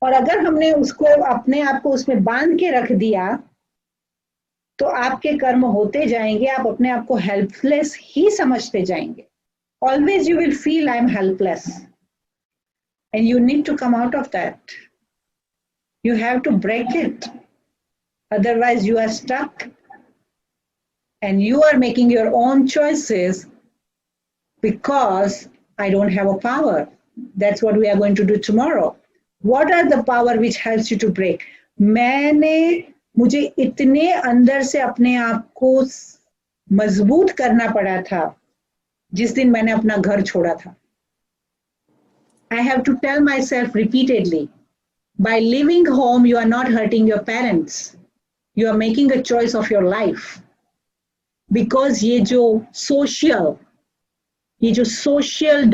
और अगर हमने उसको, अपने आप को उसमें बांध के रख दिया तो आपके कर्म होते जाएंगे. आप अपने आप को हेल्पलेस ही समझते जाएंगे. Always you will feel I am helpless, and you need to come out of that. You have to break it, otherwise you are stuck and you are making your own choices because I don't have a power. That's what we are going to do tomorrow. What are the power which helps you to break? मुझे इतने अंदर से अपने आप को मजबूत करना पड़ा था जिस दिन मैंने अपना घर छोड़ा था. I have to tell myself repeatedly, by leaving home you are not hurting your parents. You are making a choice of your life. Because ये जो social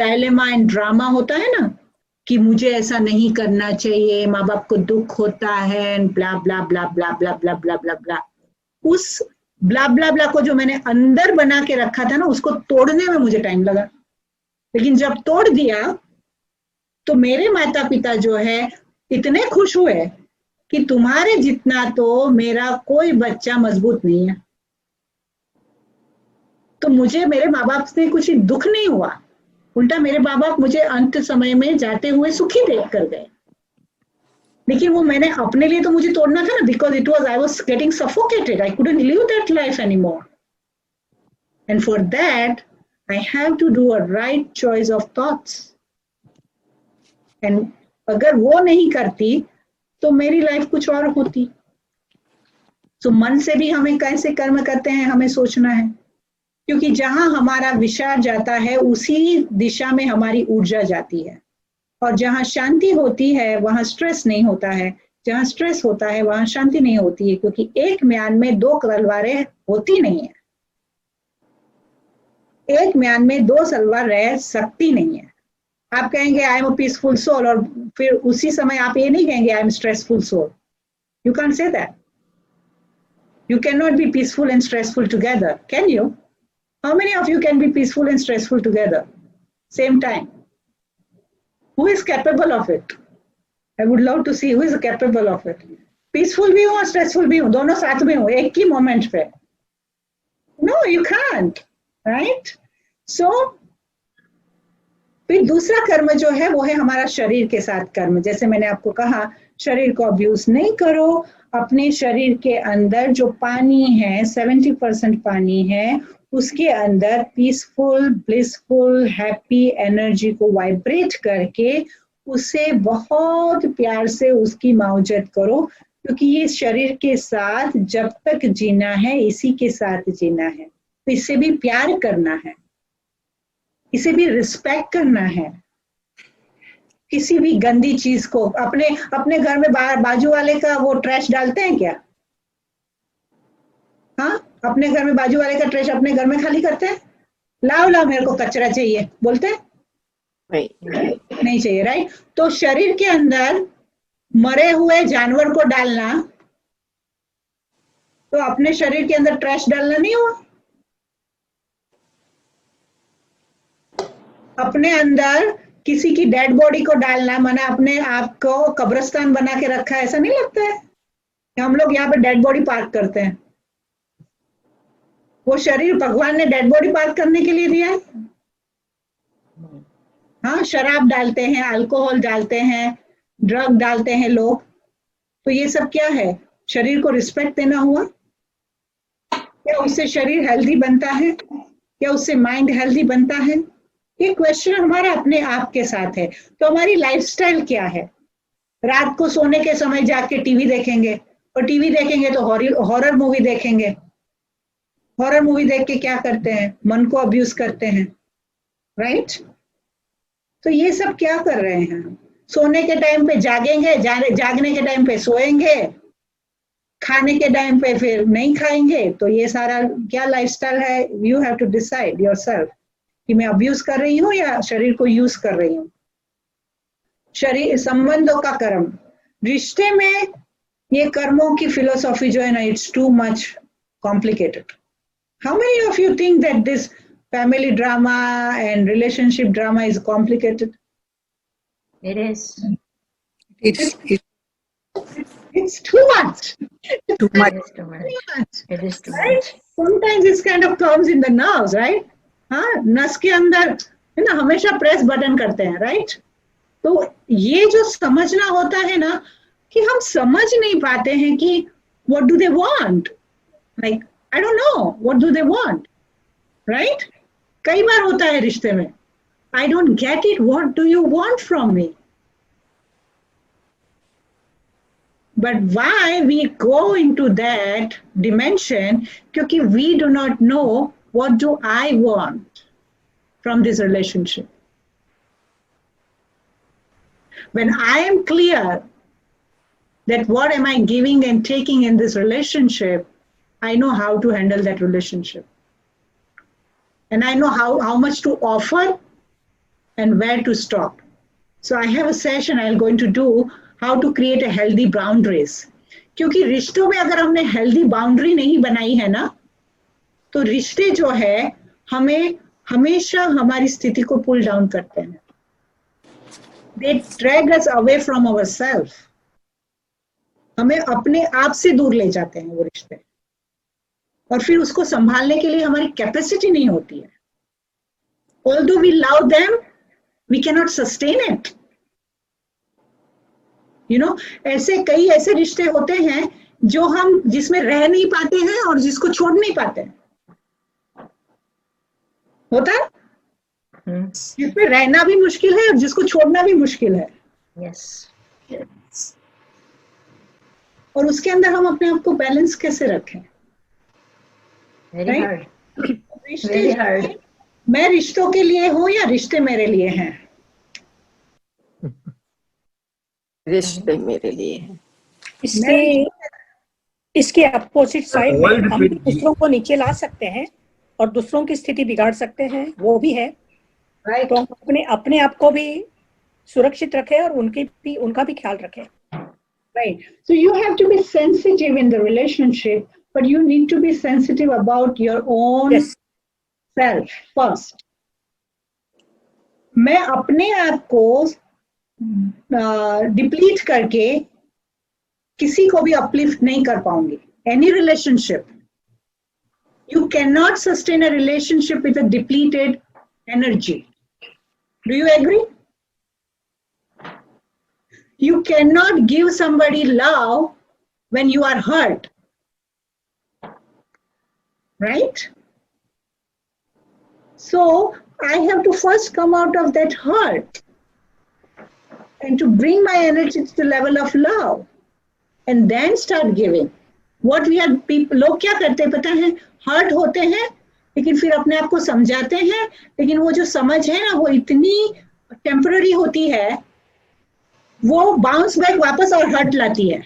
dilemma and drama होता है ना, कि मुझे ऐसा नहीं करना चाहिए, माँ बाप को दुख होता है, ब्ला ब्ला ब्ला ब्ला ब्ला ब्ला ब्ला ब्ला ब्ला, उस ब्ला ब्ला ब्ला को जो मैंने अंदर बना के रखा था ना, उसको तोड़ने में मुझे टाइम लगा. लेकिन जब तोड़ दिया तो मेरे माता पिता जो है इतने खुश हुए कि तुम्हारे जितना तो मेरा कोई बच्चा मजबूत नहीं है. तो मुझे मेरे माँ बाप से कुछ दुख नहीं हुआ, उल्टा मेरे माँ बाप मुझे अंत समय में जाते हुए सुखी देख कर गए. लेकिन वो मैंने अपने लिए तो मुझे तोड़ना था ना, because it was, I was getting suffocated, I couldn't live that life anymore. And for that I have to do a right choice of thoughts. And अगर वो नहीं करती तो मेरी लाइफ कुछ और होती. तो मन से भी हमें कैसे कर्म करते हैं हमें सोचना है, क्योंकि जहां हमारा विचार जाता है उसी दिशा में हमारी ऊर्जा जाती है. और जहां शांति होती है वहां स्ट्रेस नहीं होता है, जहां स्ट्रेस होता है वहां शांति नहीं होती है, क्योंकि एक म्यान में दो तलवारें होती नहीं है. एक म्यान में दो तलवार रह सकती नहीं है. आप कहेंगे I am a peaceful soul और फिर उसी समय आप ये नहीं कहेंगे I am stressful soul. You can say that. You can not be peaceful and stressful together, can you? How many of you can be peaceful and stressful together same time? Who is capable of it? I would love to see who is capable of it. Peaceful भी हूँ और stressful भी हूँ, दोनों साथ में हूँ एक ही moment पे. No, you can't, right? So फिर दूसरा कर्म जो है वो है हमारा शरीर के साथ कर्म. जैसे मैंने आपको कहा शरीर को अब्यूज नहीं करो। अपने शरीर के अंदर जो पानी है 70% पानी है, उसके अंदर पीसफुल, ब्लिसफुल, हैप्पी एनर्जी को वाइब्रेट करके उसे बहुत प्यार से उसकी मावजत करो, क्योंकि ये शरीर के साथ जब तक जीना है इसी के साथ जीना है। तो इसे भी प्यार करना है, इसे भी रिस्पेक्ट करना है। किसी भी गंदी चीज को अपने घर में बाजू वाले का वो ट्रैश डालते हैं क्या? हाँ, अपने घर में बाजू वाले का ट्रैश अपने घर में खाली करते हैं? लाओ मेरे को कचरा चाहिए बोलते हैं? नहीं चाहिए, राइट? तो शरीर के अंदर मरे हुए जानवर को डालना तो अपने शरीर के अंदर ट्रैश डालना नहीं हुआ? अपने अंदर किसी की डेड बॉडी को डालना माना अपने आप को कब्रिस्तान बना के रखा है, ऐसा नहीं लगता है? हम लोग यहाँ पे डेड बॉडी पार्क करते हैं। वो शरीर भगवान ने डेड बॉडी पार्क करने के लिए दिया है। हाँ, शराब डालते हैं, अल्कोहल डालते हैं, ड्रग डालते हैं लोग, तो ये सब क्या है? शरीर को रिस्पेक्ट देना हुआ? क्या उससे शरीर हेल्दी बनता है? क्या उससे माइंड हेल्दी बनता है? ये क्वेश्चन हमारा अपने आप के साथ है। तो हमारी लाइफस्टाइल क्या है? रात को सोने के समय जाके टीवी देखेंगे, और टीवी देखेंगे तो हॉरर मूवी देखेंगे। हॉरर मूवी देख के क्या करते हैं? मन को अब्यूज करते हैं, राइट? तो ये सब क्या कर रहे हैं? सोने के टाइम पे जागेंगे, जागने के टाइम पे सोएंगे, खाने के टाइम पे फिर नहीं खाएंगे। तो ये सारा क्या लाइफस्टाइल है? You have to decide yourself कि मैं अब्यूज कर रही हूँ या शरीर को यूज कर रही हूँ। शरीर, संबंधों का कर्म, रिश्ते में ये कर्मों की फिलोसॉफी जो है ना, it's too much complicated. How many of you think that this family drama and relationship drama is complicated? It is. It's too much. Too much. It is too much. Too much. It is too Right? much. Sometimes it's kind of comes in the nerves, right? हाँ, नस के अंदर है ना, हमेशा press button करते हैं, right? तो ये जो समझना होता है ना, कि हम समझ नहीं पाते हैं कि what do they want? Like, I don't know, what do they want? Right? कई बार होता है रिश्ते में, I don't get it, what do you want from me? But why we go into that dimension? क्योंकि we do not know what do I want from this relationship. When I am clear that what am I giving and taking in this relationship, I know how to handle that relationship. And I know how much to offer and where to stop. So I have a session I'm going to do how to create a healthy boundaries. क्योंकि रिश्तों में अगर हमने healthy boundary नहीं बनाई है ना, तो रिश्ते जो है हमें हमेशा हमारी स्थिति को पुल डाउन करते हैं. They drag us away from ourselves. हमें अपने आप से दूर ले जाते हैं वो रिश्ते, और फिर उसको संभालने के लिए हमारी कैपेसिटी नहीं होती है. Although we love them, we cannot sustain it. You know, कई ऐसे रिश्ते होते हैं जो हम जिसमें रह नहीं पाते हैं और जिसको छोड़ नहीं पाते हैं. होता है जिसमें रहना भी मुश्किल है और जिसको छोड़ना भी मुश्किल है. Yes. और उसके अंदर हम अपने आप को बैलेंस कैसे रखें? Very Right? hard. रिश्ते, Very hard. मैं रिश्तों के लिए हूं या रिश्ते मेरे लिए हैं? रिश्ते मेरे लिए है. इसके अपोजिट साइड में हम दूसरों को नीचे ला सकते हैं और दूसरों की स्थिति बिगाड़ सकते हैं, वो भी है. Right? तो हम अपने आप को भी सुरक्षित रखें और उनका भी ख्याल रखें. Right. So you have to be sensitive in the relationship, but you need to be sensitive about your own Yes. self first. मैं अपने आप को डिप्लीट करके किसी को भी अपलिफ्ट नहीं कर पाऊंगी. Any relationship, you cannot sustain a relationship with a depleted energy. Do you agree? You cannot give somebody love when you are hurt. Right? So I have to first come out of that hurt and to bring my energy to the level of love and then start giving. What we are people, लोग क्या करते हैं पता है, hurt होते हैं लेकिन फिर अपने आप को समझाते हैं, लेकिन वो जो समझ है ना वो इतनी टेम्पररी होती है, वो बाउंस बैक वापस और हर्ट लाती है,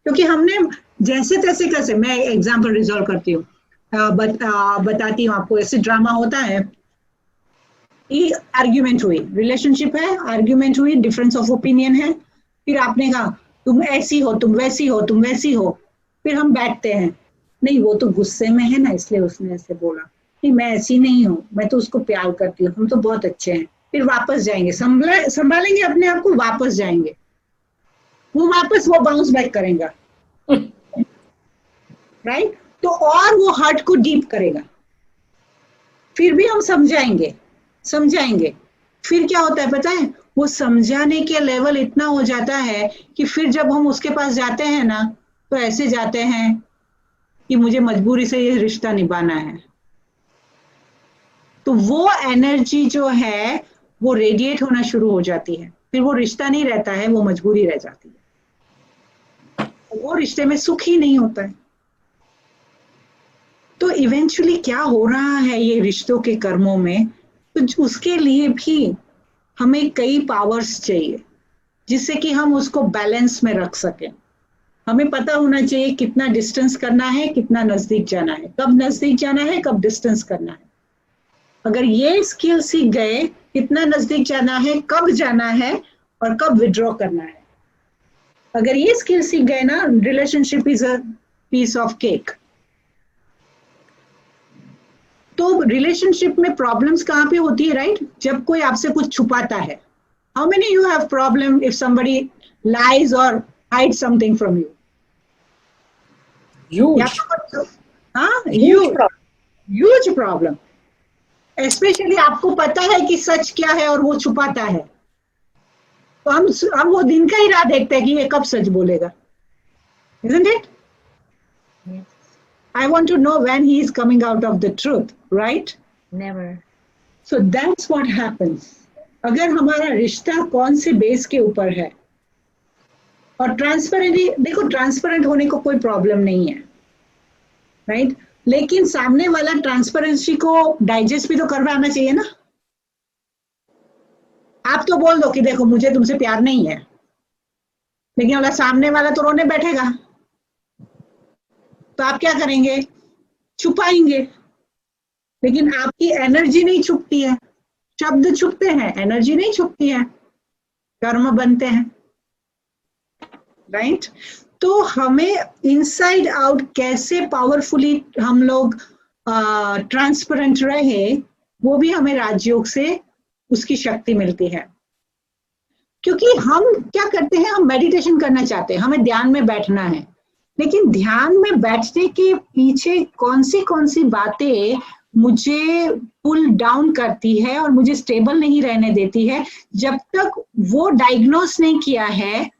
क्योंकि हमने जैसे तैसे कैसे, मैं एग्जाम्पल रिजॉल्व करती हूँ, बताती हूँ आपको। ऐसे ड्रामा होता है, ये आर्ग्यूमेंट हुई, रिलेशनशिप है, आर्ग्यूमेंट हुई, डिफरेंस ऑफ ओपिनियन है, फिर आपने कहा तुम ऐसी हो, तुम वैसी हो, तुम वैसी हो, फिर हम बैठते हैं, नहीं वो तो गुस्से में है ना इसलिए उसने ऐसे बोला, नहीं मैं ऐसी नहीं हूँ, मैं तो उसको प्यार करती हूँ, हम तो बहुत अच्छे हैं, फिर वापस जाएंगे, संभालेंगे अपने आप को, वापस जाएंगे, वो वापस वो बाउंस बैक करेगा, राइट? तो और वो हर्ट को डीप करेगा, फिर भी हम समझाएंगे, फिर क्या होता है पता है, वो समझाने के लेवल इतना हो जाता है कि फिर जब हम उसके पास जाते हैं ना, तो ऐसे जाते हैं कि मुझे मजबूरी से ये रिश्ता निभाना है, तो वो एनर्जी जो है वो रेडिएट होना शुरू हो जाती है, फिर वो रिश्ता नहीं रहता है, वो मजबूरी रह जाती है, वो रिश्ते में सुख ही नहीं होता है। तो इवेंचुअली क्या हो रहा है ये रिश्तों के कर्मों में, तो उसके लिए भी हमें कई पावर्स चाहिए जिससे कि हम उसको बैलेंस में रख सकें। हमें पता होना चाहिए कितना डिस्टेंस करना है, कितना नजदीक जाना है, कब नजदीक जाना है, कब डिस्टेंस करना है। अगर ये स्किल सीख गए, कितना नजदीक जाना है, कब जाना है और कब विड्रॉ करना है, अगर ये स्किल सीख गए ना, relationship is a piece of cake. तो रिलेशनशिप में प्रॉब्लम्स कहाँ पे होती है, राइट? जब कोई आपसे कुछ छुपाता है। How many you have problem if somebody lies और hide something from you? Huge problem. Specially आपको पता है कि सच क्या है और वो छुपाता है, तो हम वो दिन का ही राह देखते हैं कि ये कब सच बोलेगा, isn't it? Yes. I want to know when he is coming out of the truth, right? Never. So that's what happens. अगर हमारा रिश्ता कौन से बेस के ऊपर है, और ट्रांसपेरेंटली, देखो ट्रांसपेरेंट होने को कोई प्रॉब्लम नहीं है, राइट? लेकिन सामने वाला ट्रांसपेरेंसी को डाइजेस्ट भी तो करवाना चाहिए ना। आप तो बोल दो कि देखो मुझे तुमसे प्यार नहीं है, लेकिन वाला सामने वाला तो रोने बैठेगा, तो आप क्या करेंगे? छुपाएंगे। लेकिन आपकी एनर्जी नहीं छुपती है, शब्द छुपते हैं, एनर्जी नहीं छुपती है, कर्म बनते हैं, राइट? तो हमें इनसाइड आउट कैसे पावरफुली हम लोग ट्रांसपेरेंट रहे, वो भी हमें राजयोग से उसकी शक्ति मिलती है। क्योंकि हम क्या करते हैं, हम मेडिटेशन करना चाहते हैं, हमें ध्यान में बैठना है, लेकिन ध्यान में बैठने के पीछे कौन सी बातें मुझे पुल डाउन करती है और मुझे स्टेबल नहीं रहने देती है, जब तक वो डायग्नोस नहीं किया है,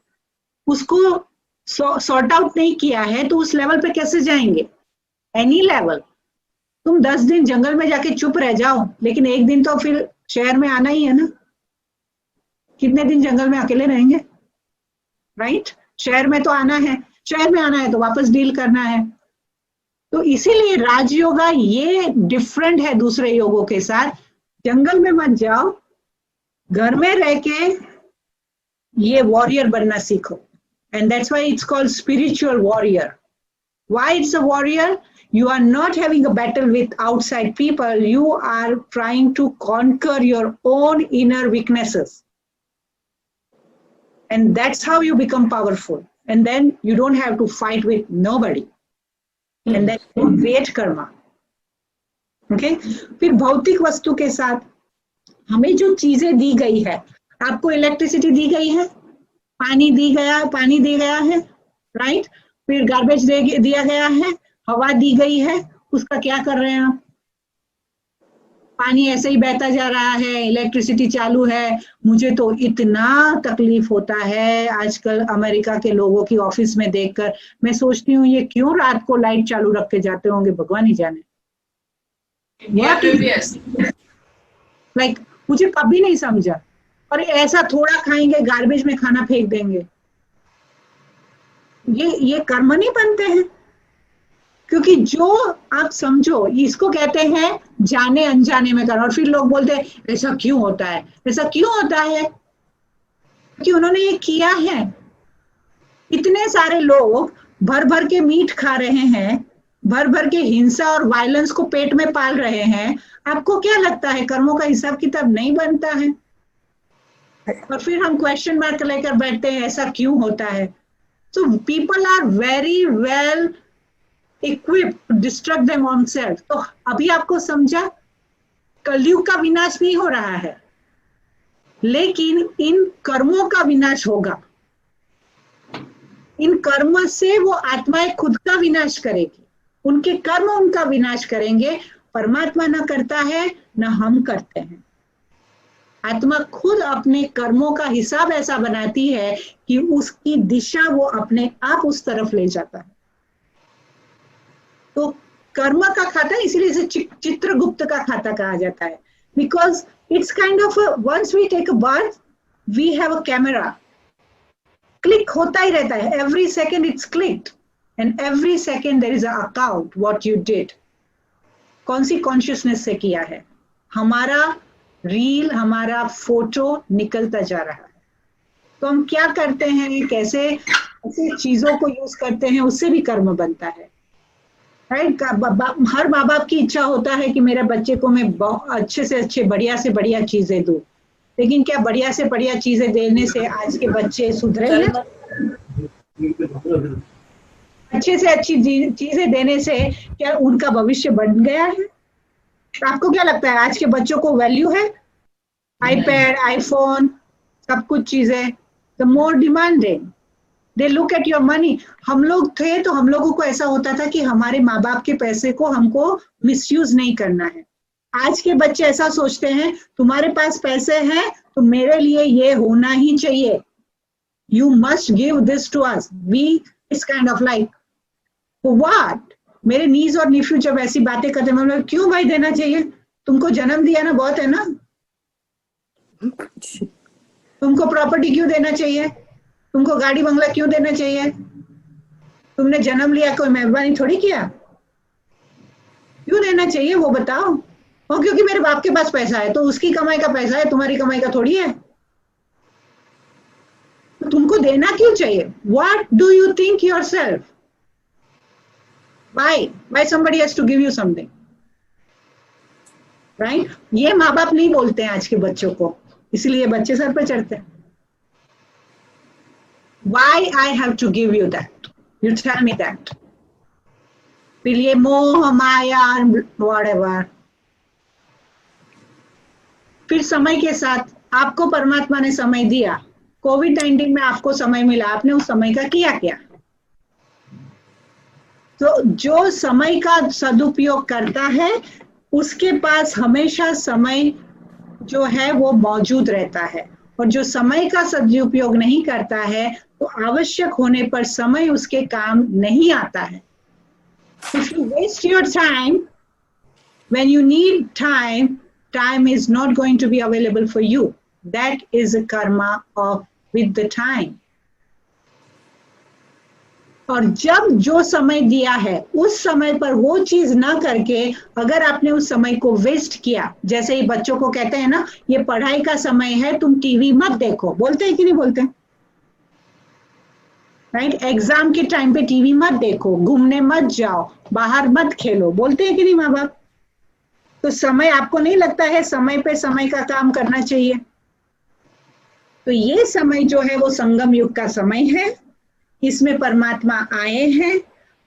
उसको सॉर्ट आउट नहीं किया है, तो उस लेवल पे कैसे जाएंगे? Any level. तुम 10 दिन जंगल में जाके चुप रह जाओ, लेकिन एक दिन तो फिर शहर में आना ही है ना। कितने दिन जंगल में अकेले रहेंगे, राइट? शहर में तो आना है, शहर में आना है तो वापस डील करना है। तो इसीलिए राजयोगा ये डिफरेंट है दूसरे योगों के साथ। जंगल में मत जाओ, घर में रह के ये वॉरियर बनना सीखो, and that's why it's called spiritual warrior. Why it's a warrior? You are not having a battle with outside people, you are trying to conquer your own inner weaknesses, and that's how you become powerful, and then you don't have to fight with nobody, and then you create karma. Okay? फिर भौतिक वस्तु के साथ हमें जो चीजें दी गई है, आपको इलेक्ट्रिसिटी दी गई है, पानी दी गया है, राइट? फिर गार्बेज दिया गया है, हवा दी गई है, उसका क्या कर रहे हैं आप? पानी ऐसे ही बहता जा रहा है, इलेक्ट्रिसिटी चालू है। मुझे तो इतना तकलीफ होता है आजकल अमेरिका के लोगों की ऑफिस में देखकर। मैं सोचती हूँ ये क्यों रात को लाइट चालू रख के जाते होंगे, भगवान ही जाने। लाइक मुझे कभी नहीं समझा। और ऐसा थोड़ा खाएंगे, गार्बेज में खाना फेंक देंगे। ये कर्म नहीं बनते हैं। क्योंकि जो आप समझो, इसको कहते हैं जाने अनजाने में करना। और फिर लोग बोलते हैं ऐसा क्यों होता है, ऐसा क्यों होता है? क्योंकि उन्होंने ये किया है। इतने सारे लोग भर भर के मीट खा रहे हैं, भर भर के हिंसा और वायलेंस को पेट में पाल रहे हैं। आपको क्या लगता है कर्मों का हिसाब किताब नहीं बनता है? और फिर हम क्वेश्चन मार्क लेकर बैठते हैं ऐसा क्यों होता है। So people are very well equipped to destruct them on self। तो अभी आपको समझा, कलयुग का विनाश नहीं हो रहा है, लेकिन इन कर्मों का विनाश होगा। इन कर्म से वो आत्माएं खुद का विनाश करेगी, उनके कर्म उनका विनाश करेंगे। परमात्मा न करता है न हम करते हैं। आत्मा खुद अपने कर्मों का हिसाब ऐसा बनाती है कि उसकी दिशा वो अपने आप उस तरफ ले जाता है। तो कर्म का खाता, इसीलिए इसे चित्रगुप्त का खाता कहा जाता है। Because it's kind of once we take a birth, we have a camera, click होता ही रहता है। Every second it's clicked and every second there is a account what you did. कौन सी कॉन्शियसनेस से किया है। हमारा रील, हमारा फोटो निकलता जा रहा है। तो हम क्या करते हैं, कैसे ऐसे चीजों को यूज करते हैं, उससे भी कर्म बनता है। राइट? हर माँ बाप की इच्छा होता है कि मेरे बच्चे को मैं अच्छे से अच्छे, बढ़िया से बढ़िया चीजें दूं। लेकिन क्या बढ़िया से बढ़िया चीजें देने से आज के बच्चे सुधरे हैं? अच्छे से अच्छी चीजें देने से क्या उनका भविष्य बन गया है? आपको क्या लगता है आज के बच्चों को वैल्यू है? आईपैड, आईफोन, सब कुछ चीजें, the more demanding they look at your money. हम लोग थे तो हम लोगों को ऐसा होता था कि हमारे माँ बाप के पैसे को हमको मिसयूज नहीं करना है। आज के बच्चे ऐसा सोचते हैं तुम्हारे पास पैसे हैं तो मेरे लिए ये होना ही चाहिए, you must give this to us. We is kind of like what. मेरे नीज और निफ्यू जब ऐसी बातें करते हैं, मतलब क्यों भाई देना चाहिए, तुमको जन्म दिया ना, बहुत है ना, तुमको प्रॉपर्टी क्यों देना चाहिए, तुमको गाड़ी बंगला क्यों देना चाहिए, तुमने जन्म लिया, कोई मेहरबानी थोड़ी किया, क्यों देना चाहिए वो बताओ। और क्योंकि मेरे बाप के पास पैसा है तो उसकी कमाई का पैसा है, तुम्हारी कमाई का थोड़ी है, तो तुमको देना क्यों चाहिए। What do you think yourself? Why somebody has to give you something, right? ये माँ बाप नहीं बोलते हैं आज के बच्चों को, इसलिए बच्चे सर पे चढ़ते हैं। Why I have to give you that? You tell me that. फिर ये मोह माया whatever। फिर समय के साथ आपको परमात्मा ने समय दिया, कोविड-19 में आपको समय मिला, आपने उस समय का किया क्या। तो जो समय का सदुपयोग करता है उसके पास हमेशा समय जो है वो मौजूद रहता है, और जो समय का सदुपयोग नहीं करता है तो आवश्यक होने पर समय उसके काम नहीं आता है। If you waste your time when you need time, time is not going to be available for you. That is a karma of with the time. और जब जो समय दिया है उस समय पर वो चीज ना करके अगर आपने उस समय को वेस्ट किया, जैसे ही बच्चों को कहते हैं ना ये पढ़ाई का समय है तुम टीवी मत देखो, बोलते हैं कि नहीं बोलते, राइट? एग्जाम के टाइम पे टीवी मत देखो, घूमने मत जाओ, बाहर मत खेलो, बोलते हैं कि नहीं माँ बाप। तो समय आपको नहीं लगता है समय पे समय का काम करना चाहिए। तो ये समय जो है वो संगम युग का समय है, इसमें परमात्मा आए हैं,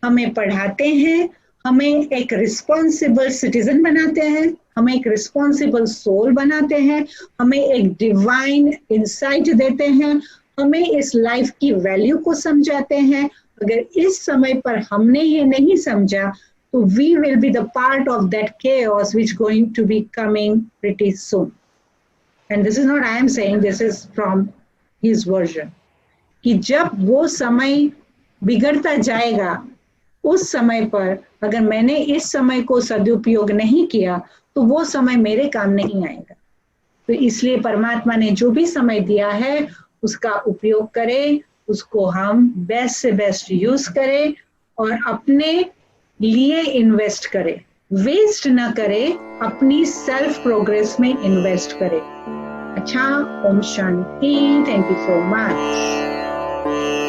हमें पढ़ाते हैं, हमें एक रिस्पॉन्सिबल सिटीजन बनाते हैं, हमें एक रिस्पॉन्सिबल सोल बनाते हैं, हमें एक डिवाइन इंसाइट देते हैं, हमें इस लाइफ की वैल्यू को समझाते हैं। अगर इस समय पर हमने ये नहीं समझा तो we will be the part of that chaos which going to be coming pretty soon. And this is not I am saying, this is from his version. कि जब वो समय बिगड़ता जाएगा, उस समय पर अगर मैंने इस समय को सदुपयोग नहीं किया तो वो समय मेरे काम नहीं आएगा। तो इसलिए परमात्मा ने जो भी समय दिया है उसका उपयोग करें, उसको हम बेस्ट से बेस्ट यूज करें और अपने लिए इन्वेस्ट करें, वेस्ट ना करें, अपनी सेल्फ प्रोग्रेस में इन्वेस्ट करें। अच्छा, Om Shanti. Thank you so much.